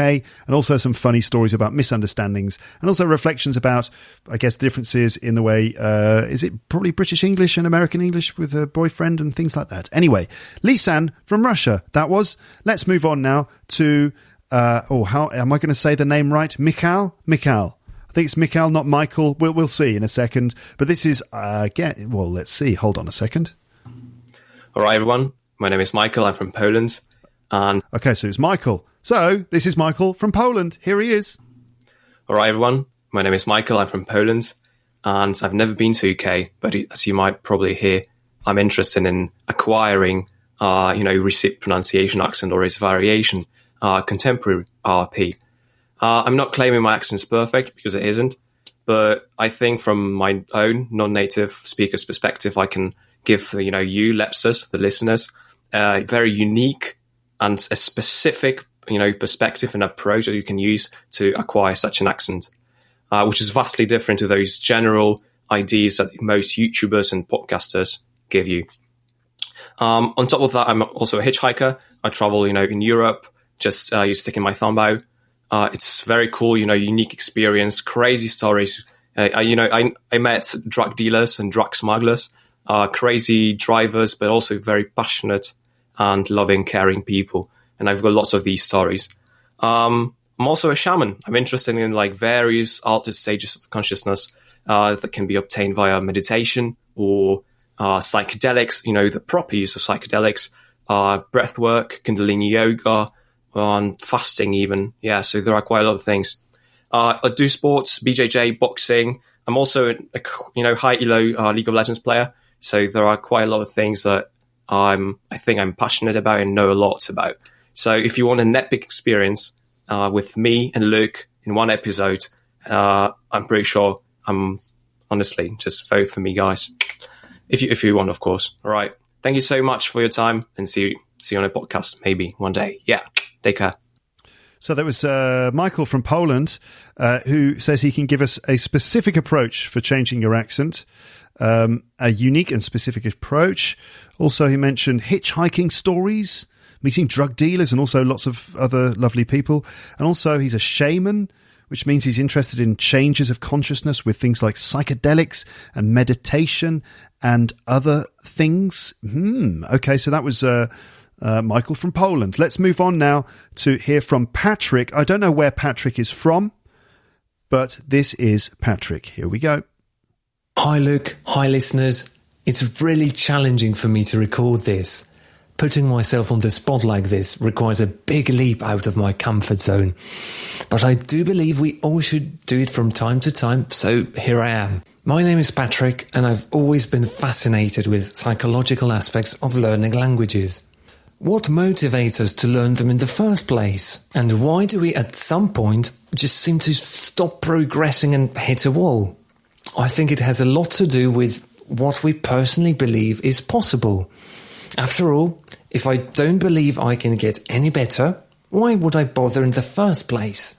and also some funny stories about misunderstandings, and also reflections about, I guess, differences in the way, is it probably British English and American English with a boyfriend and things like that. Anyway, Lisan from Russia, that was. Let's move on now to, how am I going to say the name right? Mikhail? I think it's Mikhail, not Michael. We'll see in a second. But this is, let's see. Hold on a second.
All right, everyone. My name is Michael. I'm from Poland.
Okay, so it's Michael. So this is Michael from Poland. Here he is.
All right, everyone. My name is Michael. I'm from Poland. And I've never been to UK, but as you might probably hear, I'm interested in acquiring, receipt pronunciation accent or its variation, contemporary RP. I'm not claiming my accent's perfect because it isn't, but I think from my own non-native speaker's perspective, I can give, you, Lepsters, the listeners, a very unique and a specific, perspective and approach that you can use to acquire such an accent, which is vastly different to those general ideas that most YouTubers and podcasters give you. On top of that, I'm also a hitchhiker. I travel, in Europe, just sticking my thumb out. It's very cool, unique experience, crazy stories. I met drug dealers and drug smugglers, crazy drivers, but also very passionate and loving, caring people. And I've got lots of these stories. I'm also a shaman. I'm interested in various altered stages of consciousness that can be obtained via meditation or psychedelics, the proper use of psychedelics, breath work, Kundalini yoga, on fasting even. Yeah, so there are quite a lot of things. I do sports, BJJ, boxing. I'm also a high elo League of Legends player. So there are quite a lot of things that I think I'm passionate about and know a lot about. So if you want an epic experience with me and Luke in one episode, I'm pretty sure honestly, just vote for me, guys. If you want, of course. All right. Thank you so much for your time, and see you on a podcast maybe one day. Yeah. Take care.
So that was Michael from Poland, who says he can give us a specific approach for changing your accent, a unique and specific approach. Also, he mentioned hitchhiking stories, meeting drug dealers, and also lots of other lovely people. And also, he's a shaman, which means he's interested in changes of consciousness with things like psychedelics and meditation and other things. Okay, so that was Michael from Poland. Let's move on now to hear from Patrick. I don't know where Patrick is from, but this is Patrick. Here we go.
Hi, Luke. Hi, listeners. It's really challenging for me to record this. Putting myself on the spot like this requires a big leap out of my comfort zone. But I do believe we all should do it from time to time, so here I am. My name is Patrick, and I've always been fascinated with psychological aspects of learning languages. What motivates us to learn them in the first place? And why do we at some point just seem to stop progressing and hit a wall? I think it has a lot to do with what we personally believe is possible. After all, if I don't believe I can get any better, why would I bother in the first place?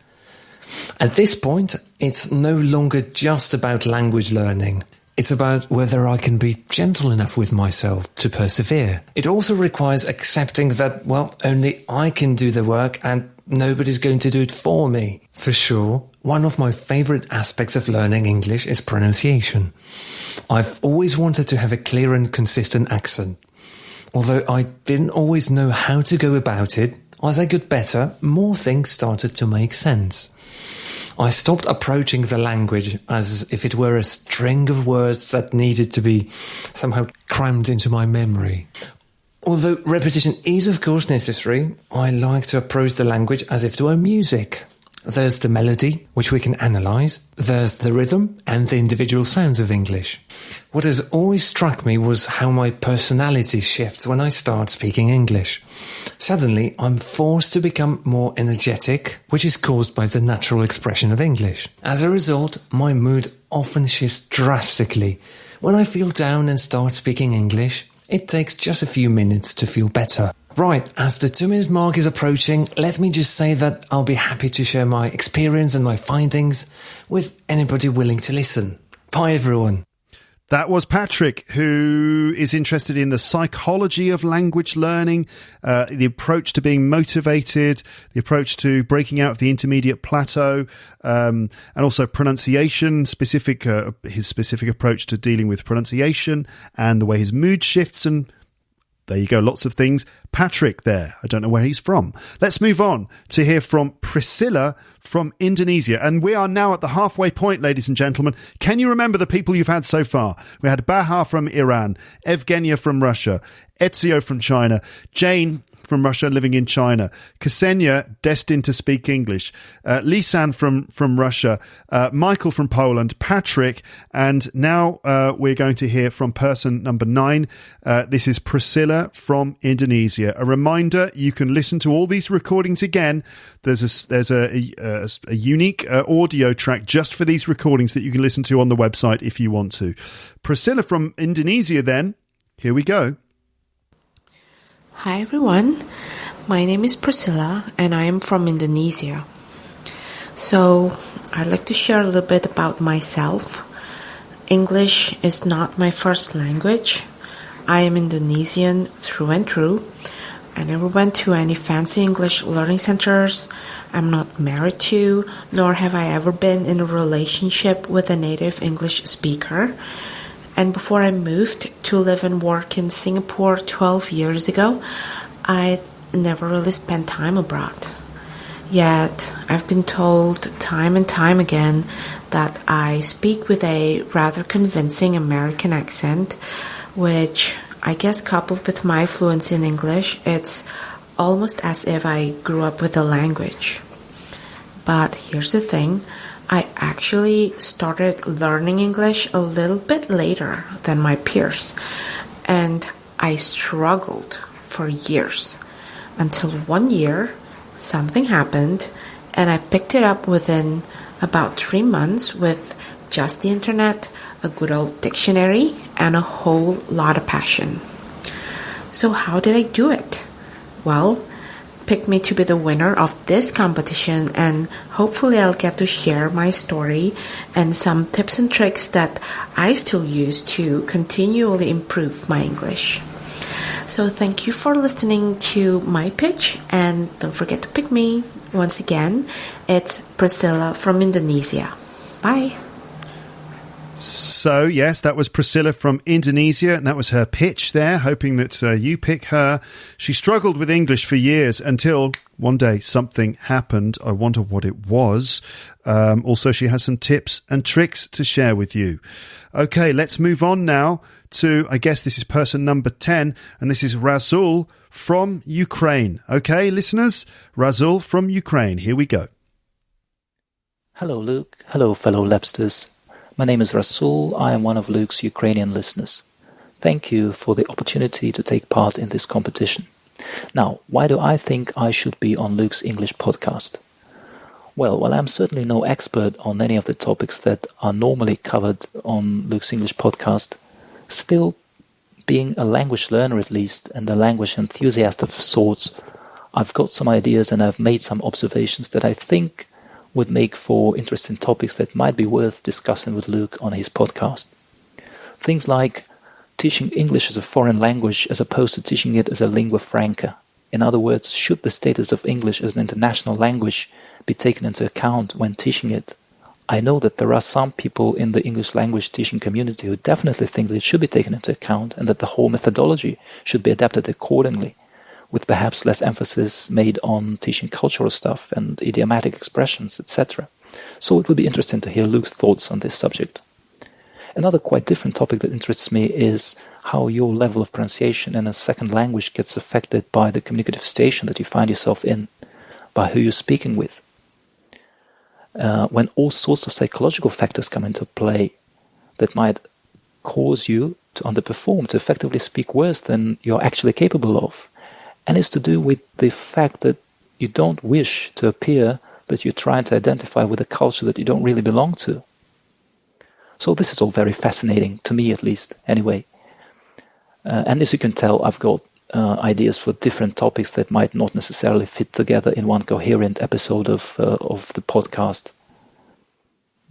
At this point, it's no longer just about language learning. It's about whether I can be gentle enough with myself to persevere. It also requires accepting that, well, only I can do the work and nobody's going to do it for me. For sure, one of my favourite aspects of learning English is pronunciation. I've always wanted to have a clear and consistent accent. Although I didn't always know how to go about it, as I got better, more things started to make sense. I stopped approaching the language as if it were a string of words that needed to be somehow crammed into my memory. Although repetition is of course necessary, I like to approach the language as if it were music. There's the melody, which we can analyse. There's the rhythm and the individual sounds of English. What has always struck me was how my personality shifts when I start speaking English. Suddenly, I'm forced to become more energetic, which is caused by the natural expression of English. As a result, my mood often shifts drastically. When I feel down and start speaking English, it takes just a few minutes to feel better. Right, as the 2-minute mark is approaching, let me just say that I'll be happy to share my experience and my findings with anybody willing to listen. Bye, everyone.
That was Patrick, who is interested in the psychology of language learning, the approach to being motivated, the approach to breaking out of the intermediate plateau, and also pronunciation, his specific approach to dealing with pronunciation and the way his mood shifts. And there you go, lots of things. Patrick there, I don't know where he's from. Let's move on to hear from Priscilla from Indonesia. And we are now at the halfway point, ladies and gentlemen. Can you remember the people you've had so far? We had Baha from Iran, Evgenia from Russia, Ezio from China, Jane from Russia living in China, Ksenia destined to speak English, Lisan from Russia, Michael from Poland, Patrick, and now we're going to hear from person number 9. This is Priscilla from Indonesia. A reminder, you can listen to all these recordings again. There's a unique audio track just for these recordings that you can listen to on the website if you want to. Priscilla from Indonesia then, here we go.
Hi everyone, my name is Priscilla and I am from Indonesia. So I'd like to share a little bit about myself. English is not my first language. I am Indonesian through and through. I never went to any fancy English learning centers. I'm not married to, nor have I ever been in a relationship with a native English speaker. And before I moved to live and work in Singapore 12 years ago, I never really spent time abroad. Yet, I've been told time and time again that I speak with a rather convincing American accent, which I guess coupled with my fluency in English, it's almost as if I grew up with the language. But here's the thing. I actually started learning English a little bit later than my peers, and I struggled for years until one year something happened and I picked it up within about 3 months with just the internet, a good old dictionary, and a whole lot of passion. So how did I do it? Well, picked me to be the winner of this competition, and hopefully I'll get to share my story and some tips and tricks that I still use to continually improve my English. So thank you for listening to my pitch, and don't forget to pick me. Once again, it's Priscilla from Indonesia. Bye.
So, yes, that was Priscilla from Indonesia, and that was her pitch there, hoping that you pick her. She struggled with English for years until one day something happened. I wonder what it was. Also, she has some tips and tricks to share with you. Okay, let's move on now to, I guess this is person number 10, and this is Razul from Ukraine. Okay, listeners, Razul from Ukraine. Here we go.
Hello, Luke. Hello, fellow Labsters. My name is Rasul. I am one of Luke's Ukrainian listeners. Thank you for the opportunity to take part in this competition. Now, why do I think I should be on Luke's English podcast? Well, while I'm certainly no expert on any of the topics that are normally covered on Luke's English podcast, still, being a language learner at least, and a language enthusiast of sorts, I've got some ideas and I've made some observations that I think would make for interesting topics that might be worth discussing with Luke on his podcast. Things like teaching English as a foreign language as opposed to teaching it as a lingua franca. In other words, should the status of English as an international language be taken into account when teaching it? I know that there are some people in the English language teaching community who definitely think that it should be taken into account and that the whole methodology should be adapted accordingly, with perhaps less emphasis made on teaching cultural stuff and idiomatic expressions, etc. So it would be interesting to hear Luke's thoughts on this subject. Another quite different topic that interests me is how your level of pronunciation in a second language gets affected by the communicative station that you find yourself in, by who you're speaking with. When all sorts of psychological factors come into play that might cause you to underperform, to effectively speak worse than you're actually capable of. And it's to do with the fact that you don't wish to appear that you're trying to identify with a culture that you don't really belong to. So this is all very fascinating, to me at least, anyway. And as you can tell, I've got ideas for different topics that might not necessarily fit together in one coherent episode of the podcast.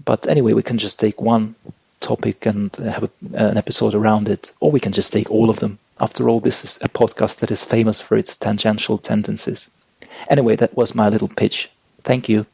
But anyway, we can just take one topic and have an episode around it, or we can just take all of them. After all, this is a podcast that is famous for its tangential tendencies. Anyway, that was my little pitch. Thank you.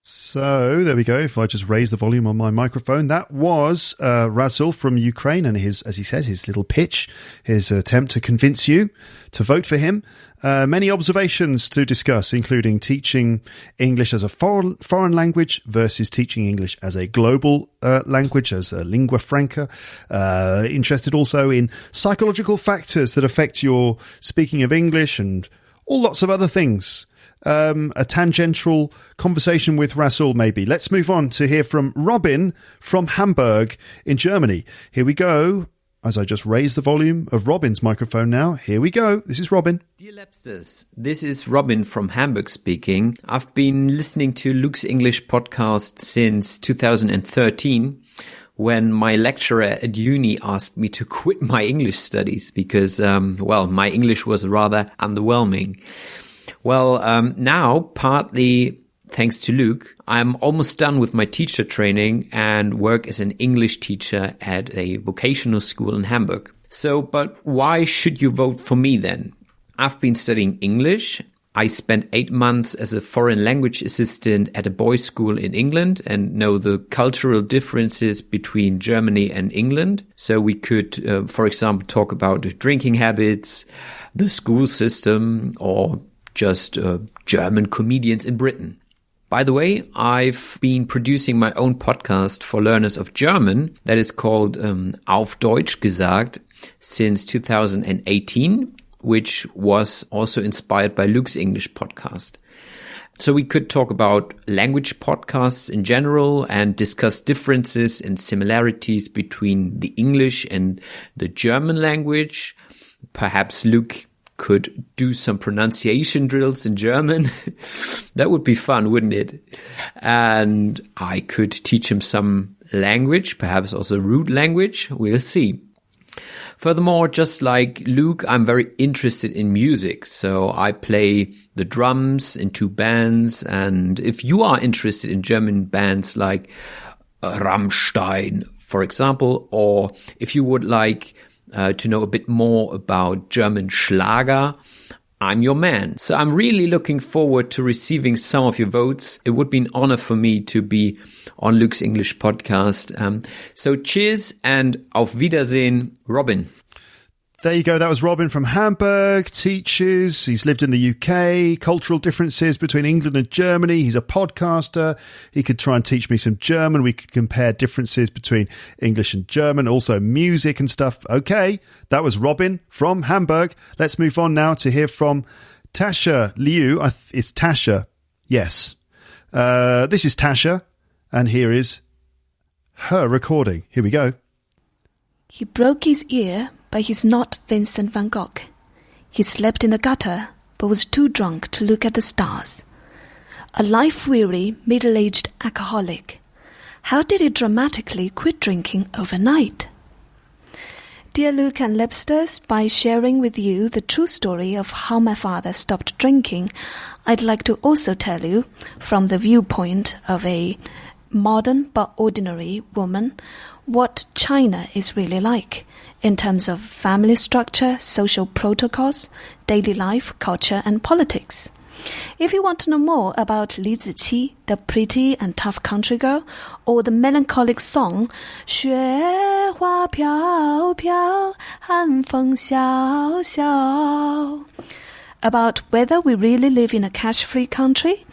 So there we go. If I just raise the volume on my microphone, that was Rasul from Ukraine, and his, as he said, his little pitch, his attempt to convince you to vote for him. Many observations to discuss, including teaching English as a foreign language versus teaching English as a global language, as a lingua franca. Interested also in psychological factors that affect your speaking of English and all lots of other things. A tangential conversation with Rasul, maybe. Let's move on to hear from Robin from Hamburg in Germany. Here we go. As I just raise the volume of Robin's microphone now. Here we go. This is Robin.
Dear Lepsters, this is Robin from Hamburg speaking. I've been listening to Luke's English podcast since 2013, when my lecturer at uni asked me to quit my English studies because, my English was rather underwhelming. Well, now, partly thanks to Luke, I'm almost done with my teacher training and work as an English teacher at a vocational school in Hamburg. So, but why should you vote for me then? I've been studying English. I spent 8 months as a foreign language assistant at a boys' school in England and know the cultural differences between Germany and England. So we could, for example, talk about drinking habits, the school system, or just German comedians in Britain. By the way, I've been producing my own podcast for learners of German that is called Auf Deutsch gesagt since 2018, which was also inspired by Luke's English podcast. So we could talk about language podcasts in general and discuss differences and similarities between the English and the German language. Perhaps Luke could do some pronunciation drills in German. That would be fun, wouldn't it? And I could teach him some language, perhaps also root language. We'll see. Furthermore, just like Luke, I'm very interested in music. So I play the drums in 2 bands. And if you are interested in German bands like Rammstein, for example, or if you would like to know a bit more about German Schlager, I'm your man. So I'm really looking forward to receiving some of your votes. It would be an honor for me to be on Luke's English podcast. So cheers and auf Wiedersehen, Robin.
There you go. That was Robin from Hamburg, teaches. He's lived in the UK, cultural differences between England and Germany. He's a podcaster. He could try and teach me some German. We could compare differences between English and German, also music and stuff. Okay, that was Robin from Hamburg. Let's move on now to hear from Tasha Liu. It's Tasha. Yes. This is Tasha, and here is her recording. Here we go.
He broke his ear, but he's not Vincent van Gogh. He slept in the gutter, but was too drunk to look at the stars. A life-weary, middle-aged alcoholic. How did he dramatically quit drinking overnight? Dear Luke and Lepsters, by sharing with you the true story of how my father stopped drinking, I'd like to also tell you, from the viewpoint of a modern but ordinary woman, what China is really like in terms of family structure, social protocols, daily life, culture, and politics. If you want to know more about Li Ziqi, the pretty and tough country girl, or the melancholic song 雪花飘飘，寒风萧萧, about whether we really live in a cash-free country,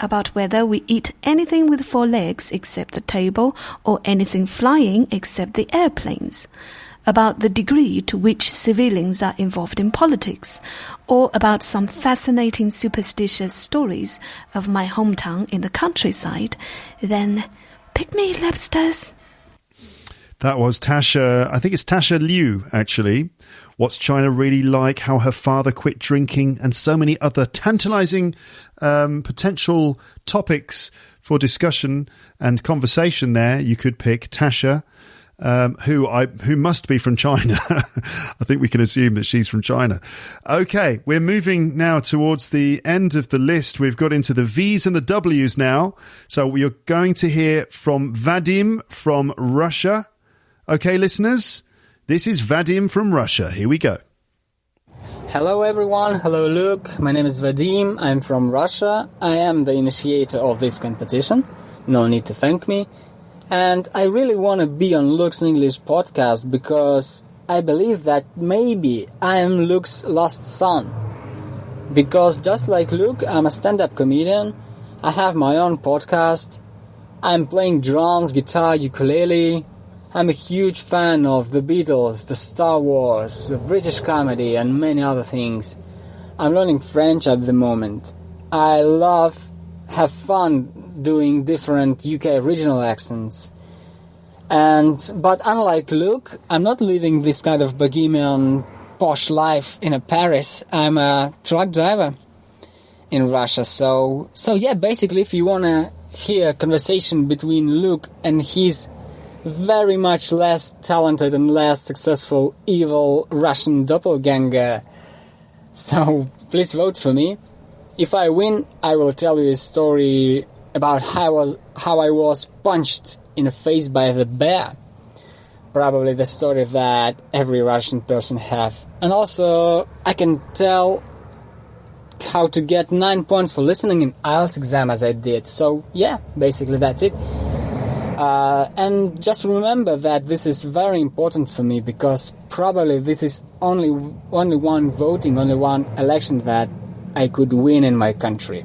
about whether we eat anything with 4 legs except the table, or anything flying except the airplanes, about the degree to which civilians are involved in politics, or about some fascinating superstitious stories of my hometown in the countryside, then pick me, Lebsters.
That was Tasha, I think it's Tasha Liu, actually. What's China really like, how her father quit drinking, and so many other tantalizing potential topics for discussion and conversation there. You could pick Tasha, who must be from China. I think we can assume that she's from China. Okay, we're moving now towards the end of the list. We've got into the V's and the W's now. So we are going to hear from Vadim from Russia. Okay, listeners, this is Vadim from Russia. Here we go.
Hello everyone, hello Luke, my name is Vadim, I'm from Russia, I am the initiator of this competition, no need to thank me, and I really want to be on Luke's English podcast because I believe that maybe I am Luke's lost son. Because just like Luke, I'm a stand-up comedian, I have my own podcast, I'm playing drums, guitar, ukulele. I'm a huge fan of the Beatles, the Star Wars, the British comedy and many other things. I'm learning French at the moment. I have fun doing different UK regional accents. But unlike Luke, I'm not living this kind of bohemian posh life in a Paris. I'm a truck driver in Russia. So yeah, basically if you want to hear a conversation between Luke and his very much less talented and less successful evil Russian doppelganger. So please vote for me. If I win, I will tell you a story about how I was punched in the face by the bear. Probably the story that every Russian person have. And also, I can tell how to get 9 points for listening in IELTS exam as I did. So yeah, basically that's it. And just remember that this is very important for me because probably this is only one voting, only one election that I could win in my country.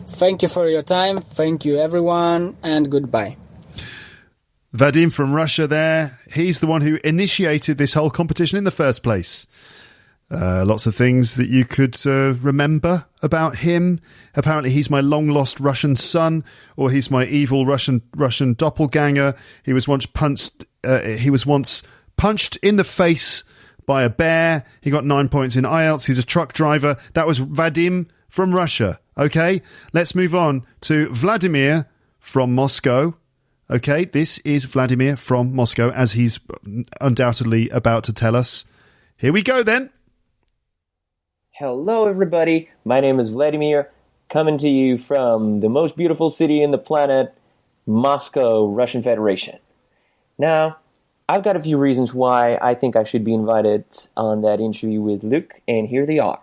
Thank you for your time. Thank you, everyone, and goodbye.
Vadim from Russia there. He's the one who initiated this whole competition in the first place. Lots of things that you could remember about him. Apparently he's my long-lost Russian son, or he's my evil Russian doppelganger. He was once punched in the face by a bear. He got 9 points in IELTS. He's a truck driver. That was Vadim from Russia. Okay, let's move on to Vladimir from Moscow. Okay, this is Vladimir from Moscow, as he's undoubtedly about to tell us. Here we go then.
Hello everybody, my name is Vladimir, coming to you from the most beautiful city in the planet, Moscow, Russian Federation. Now, I've got a few reasons why I think I should be invited on that interview with Luke, and here they are.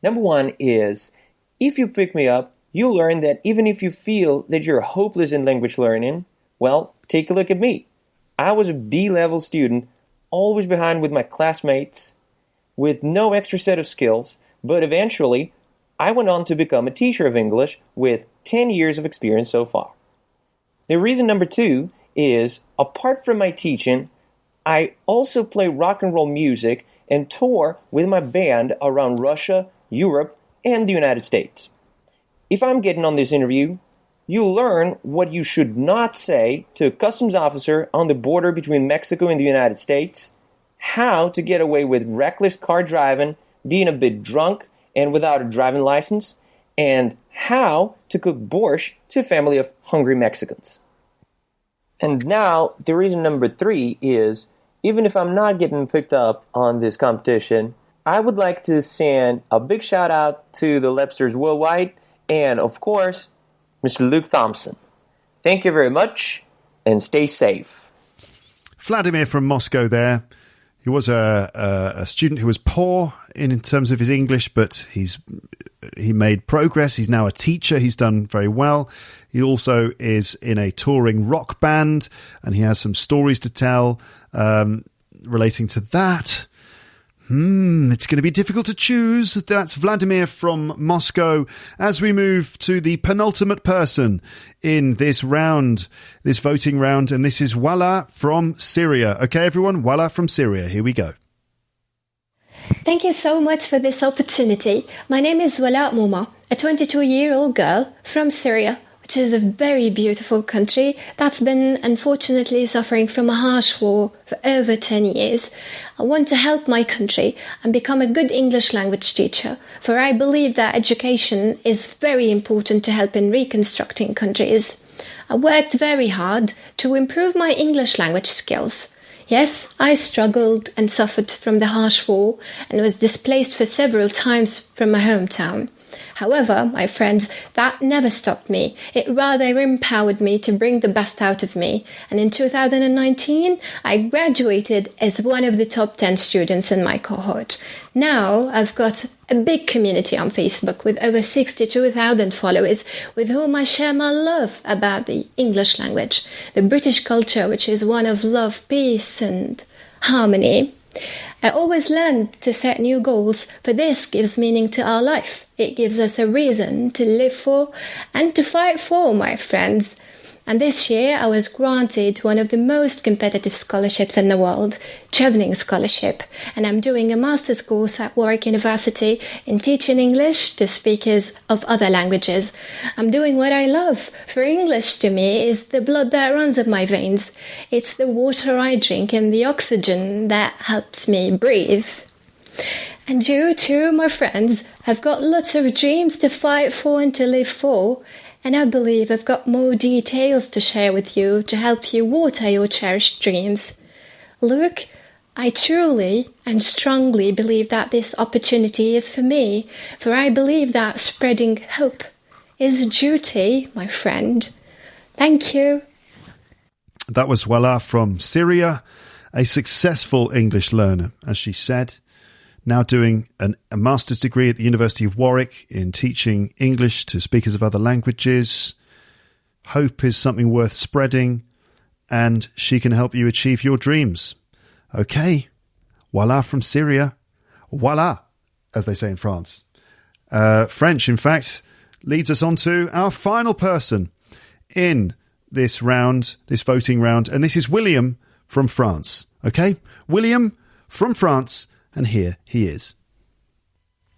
Number one is, if you pick me up, you'll learn that even if you feel that you're hopeless in language learning, well, take a look at me. I was a B-level student, always behind with my classmates, with no extra set of skills, but eventually I went on to become a teacher of English with 10 years of experience so far. The reason number two is, apart from my teaching, I also play rock and roll music and tour with my band around Russia, Europe, and the United States. If I'm getting on this interview, you'll learn what you should not say to a customs officer on the border between Mexico and the United States, how to get away with reckless car driving, being a bit drunk and without a driving license, and how to cook borscht to a family of hungry Mexicans. And now, the reason number three is, even if I'm not getting picked up on this competition, I would like to send a big shout out to the Lepsters worldwide, and of course, Mr. Luke Thompson. Thank you very much, and stay safe.
Vladimir from Moscow there. He was a student who was poor in terms of his English, but he made progress. He's now a teacher. He's done very well. He also is in a touring rock band, and he has some stories to tell relating to that. It's going to be difficult to choose. That's Vladimir from Moscow. As we move to the penultimate person in this round, this voting round, and this is Wala from Syria. Okay, everyone, Wala from Syria. Here we go.
Thank you so much for this opportunity. My name is Wala Mouma, a 22-year-old girl from Syria, which is a very beautiful country that's been unfortunately suffering from a harsh war for over 10 years. I want to help my country and become a good English language teacher, for I believe that education is very important to help in reconstructing countries. I worked very hard to improve my English language skills. Yes, I struggled and suffered from the harsh war and was displaced for several times from my hometown. However, my friends, that never stopped me. It rather empowered me to bring the best out of me. And in 2019, I graduated as one of the top 10 students in my cohort. Now, I've got a big community on Facebook with over 62,000 followers with whom I share my love about the English language, the British culture, which is one of love, peace and harmony. I always learn to set new goals, for this gives meaning to our life. It gives us a reason to live for and to fight for, my friends. And this year I was granted one of the most competitive scholarships in the world, Chevening Scholarship, and I'm doing a master's course at Warwick University in teaching English to speakers of other languages. I'm doing what I love, for English to me is the blood that runs in my veins. It's the water I drink and the oxygen that helps me breathe. And you too, my friends, have got lots of dreams to fight for and to live for. And I believe I've got more details to share with you to help you water your cherished dreams. Look, I truly and strongly believe that this opportunity is for me, for I believe that spreading hope is a duty, my friend. Thank you.
That was Wala from Syria, a successful English learner, as she said. Now doing a master's degree at the University of Warwick in teaching English to speakers of other languages. Hope is something worth spreading, and she can help you achieve your dreams. Okay, voila from Syria. Voila, as they say in France. French, in fact, leads us on to our final person in this round, this voting round, and this is William from France. Okay, William from France. And here he is.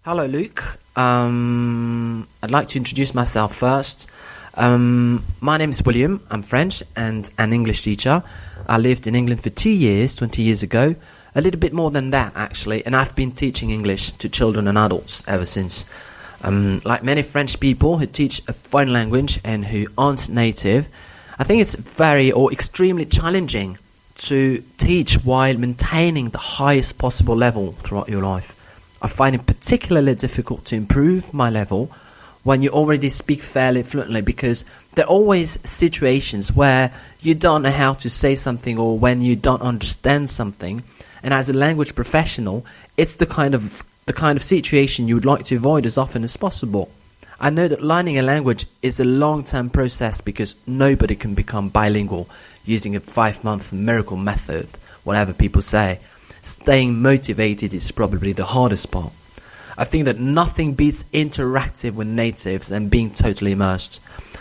Hello, Luke. I'd like to introduce myself first. My name is William. I'm French and an English teacher. I lived in England for 2 years, 20 years ago. A little bit more than that, actually. And I've been teaching English to children and adults ever since. Like many French people who teach a foreign language and who aren't native, I think it's very or extremely challenging to teach while maintaining the highest possible level throughout your life. I find it particularly difficult to improve my level when you already speak fairly fluently, because there are always situations where you don't know how to say something or when you don't understand something, and as a language professional, it's the kind of situation you would like to avoid as often as possible. I know that learning a language is a long-term process because nobody can become bilingual using a 5-month miracle method, whatever people say. Staying motivated is probably the hardest part. I think that nothing beats interactive with natives and being totally immersed.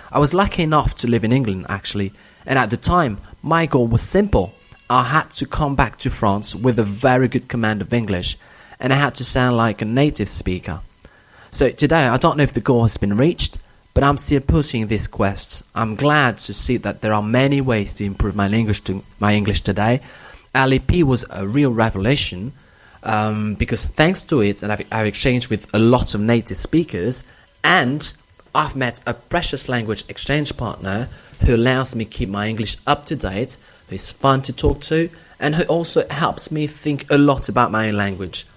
I was lucky enough to live in England, actually, and at the time, my goal was simple. I had to come back to France with a very good command of English, and I had to sound like a native speaker. So today, I don't know if the goal has been reached, but I'm still pushing this quest. I'm glad to see that there are many ways to improve my English today. LEP was a real revelation because thanks to it, and I've exchanged with a lot of native speakers, and I've met a precious language exchange partner who allows me to keep my English up to date, who is fun to talk to, and who also helps me think a lot about my own language.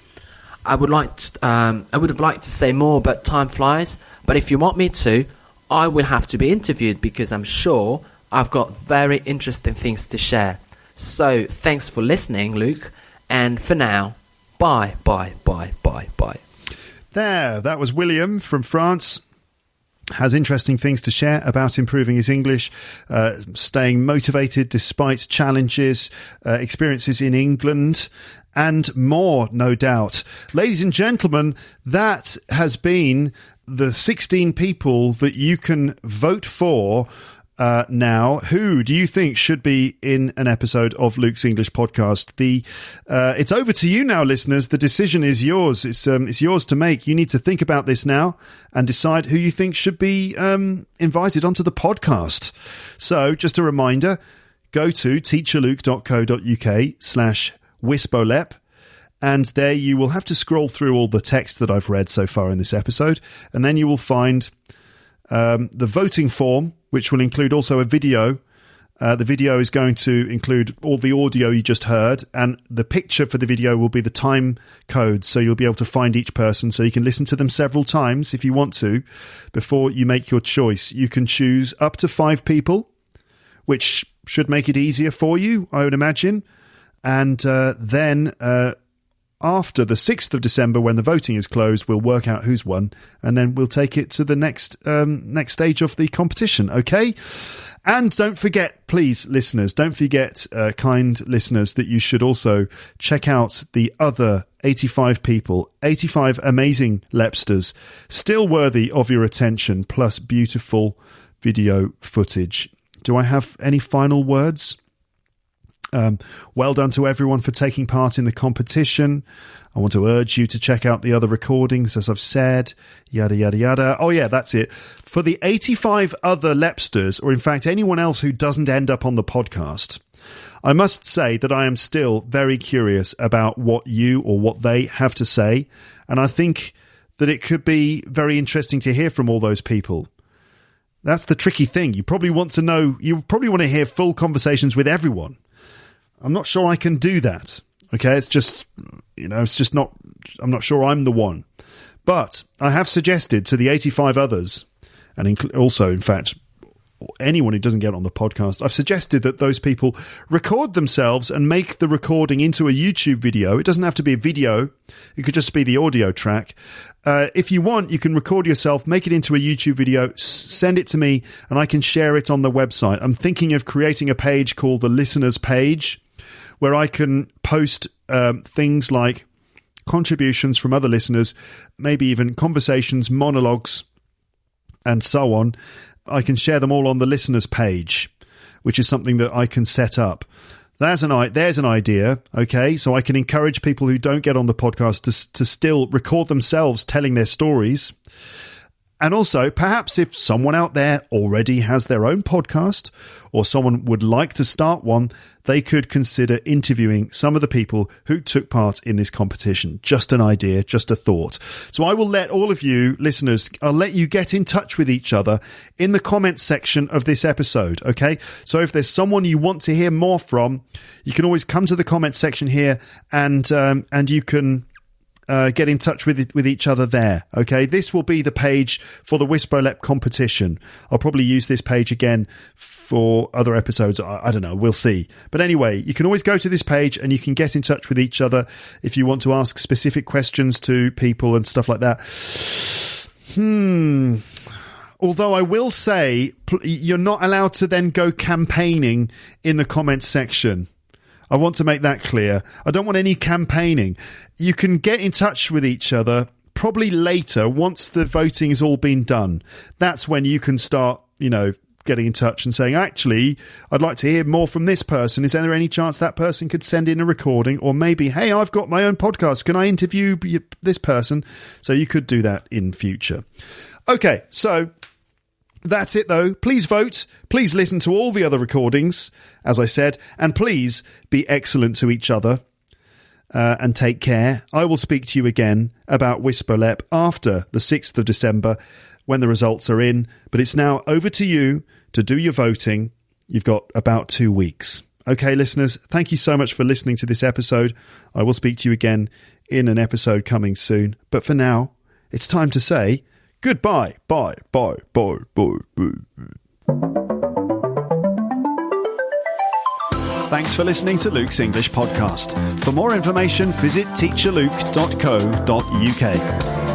I would have liked to say more, but time flies. But if you want me to, I will have to be interviewed because I'm sure I've got very interesting things to share. So thanks for listening, Luke. And for now, bye.
There, that was William from France. Has interesting things to share about improving his English, staying motivated despite challenges, experiences in England, and more, no doubt. Ladies and gentlemen, that has been the 16 people that you can vote for now. Who do you think should be in an episode of Luke's English podcast? It's over to you now, listeners. The decision is yours. It's yours to make. You need to think about this now and decide who you think should be invited onto the podcast. So, just a reminder, go to teacherluke.co.uk/WISBOLEP, and there you will have to scroll through all the text that I've read so far in this episode, and then you will find the voting form, which will include also a video. The video is going to include all the audio you just heard, and the picture for the video will be the time code, so you'll be able to find each person, so you can listen to them several times if you want to before you make your choice. You can choose up to 5 people, which should make it easier for you, I would imagine. And then after the 6th of December, when the voting is closed, we'll work out who's won, and then we'll take it to the next stage of the competition, okay? And don't forget, please, listeners, don't forget, kind listeners, that you should also check out the other 85 people, 85 amazing Lepsters, still worthy of your attention, plus beautiful video footage. Do I have any final words? Well done to everyone for taking part in the competition. I want to urge you to check out the other recordings, as I've said, yada, yada, yada. Oh, yeah, that's it. For the 85 other Lepsters, or in fact anyone else who doesn't end up on the podcast, I must say that I am still very curious about what you or what they have to say, and I think that it could be very interesting to hear from all those people. That's the tricky thing. You probably want to hear full conversations with everyone. I'm not sure I can do that. Okay, it's just not, I'm not sure I'm the one. But I have suggested to the 85 others, and also, in fact, anyone who doesn't get on the podcast, I've suggested that those people record themselves and make the recording into a YouTube video. It doesn't have to be a video. It could just be the audio track. If you want, you can record yourself, make it into a YouTube video, send it to me, and I can share it on the website. I'm thinking of creating a page called the Listeners page, where I can post things like contributions from other listeners, maybe even conversations, monologues, and so on. I can share them all on the Listeners page, which is something that I can set up. There's an idea, okay? So I can encourage people who don't get on the podcast to still record themselves telling their stories. And also, perhaps if someone out there already has their own podcast, or someone would like to start one, they could consider interviewing some of the people who took part in this competition. Just an idea, just a thought. So I will let all of you listeners, I'll let you get in touch with each other in the comments section of this episode, okay? So if there's someone you want to hear more from, you can always come to the comments section here and you can get in touch with each other there, okay? This will be the page for the WISBOLEP competition. I'll probably use this page again for other episodes. I don't know, we'll see. But anyway, you can always go to this page and you can get in touch with each other if you want to ask specific questions to people and stuff like that. Although I will say, you're not allowed to then go campaigning in the comments section. I want to make that clear. I don't want any campaigning. You can get in touch with each other probably later, once the voting has all been done. That's when you can start, getting in touch and saying, actually, I'd like to hear more from this person. Is there any chance that person could send in a recording? Or maybe, hey, I've got my own podcast. Can I interview this person? So you could do that in future. Okay, so that's it, though. Please vote. Please listen to all the other recordings, as I said, and please be excellent to each other and take care. I will speak to you again about WISBOLEP after the 6th of December when the results are in, but it's now over to you to do your voting. You've got about 2 weeks. Okay, listeners, thank you so much for listening to this episode. I will speak to you again in an episode coming soon, but for now, it's time to say goodbye. Bye, bye, bye, bye, bye. Thanks for listening to Luke's English podcast. For more information, visit teacherluke.co.uk.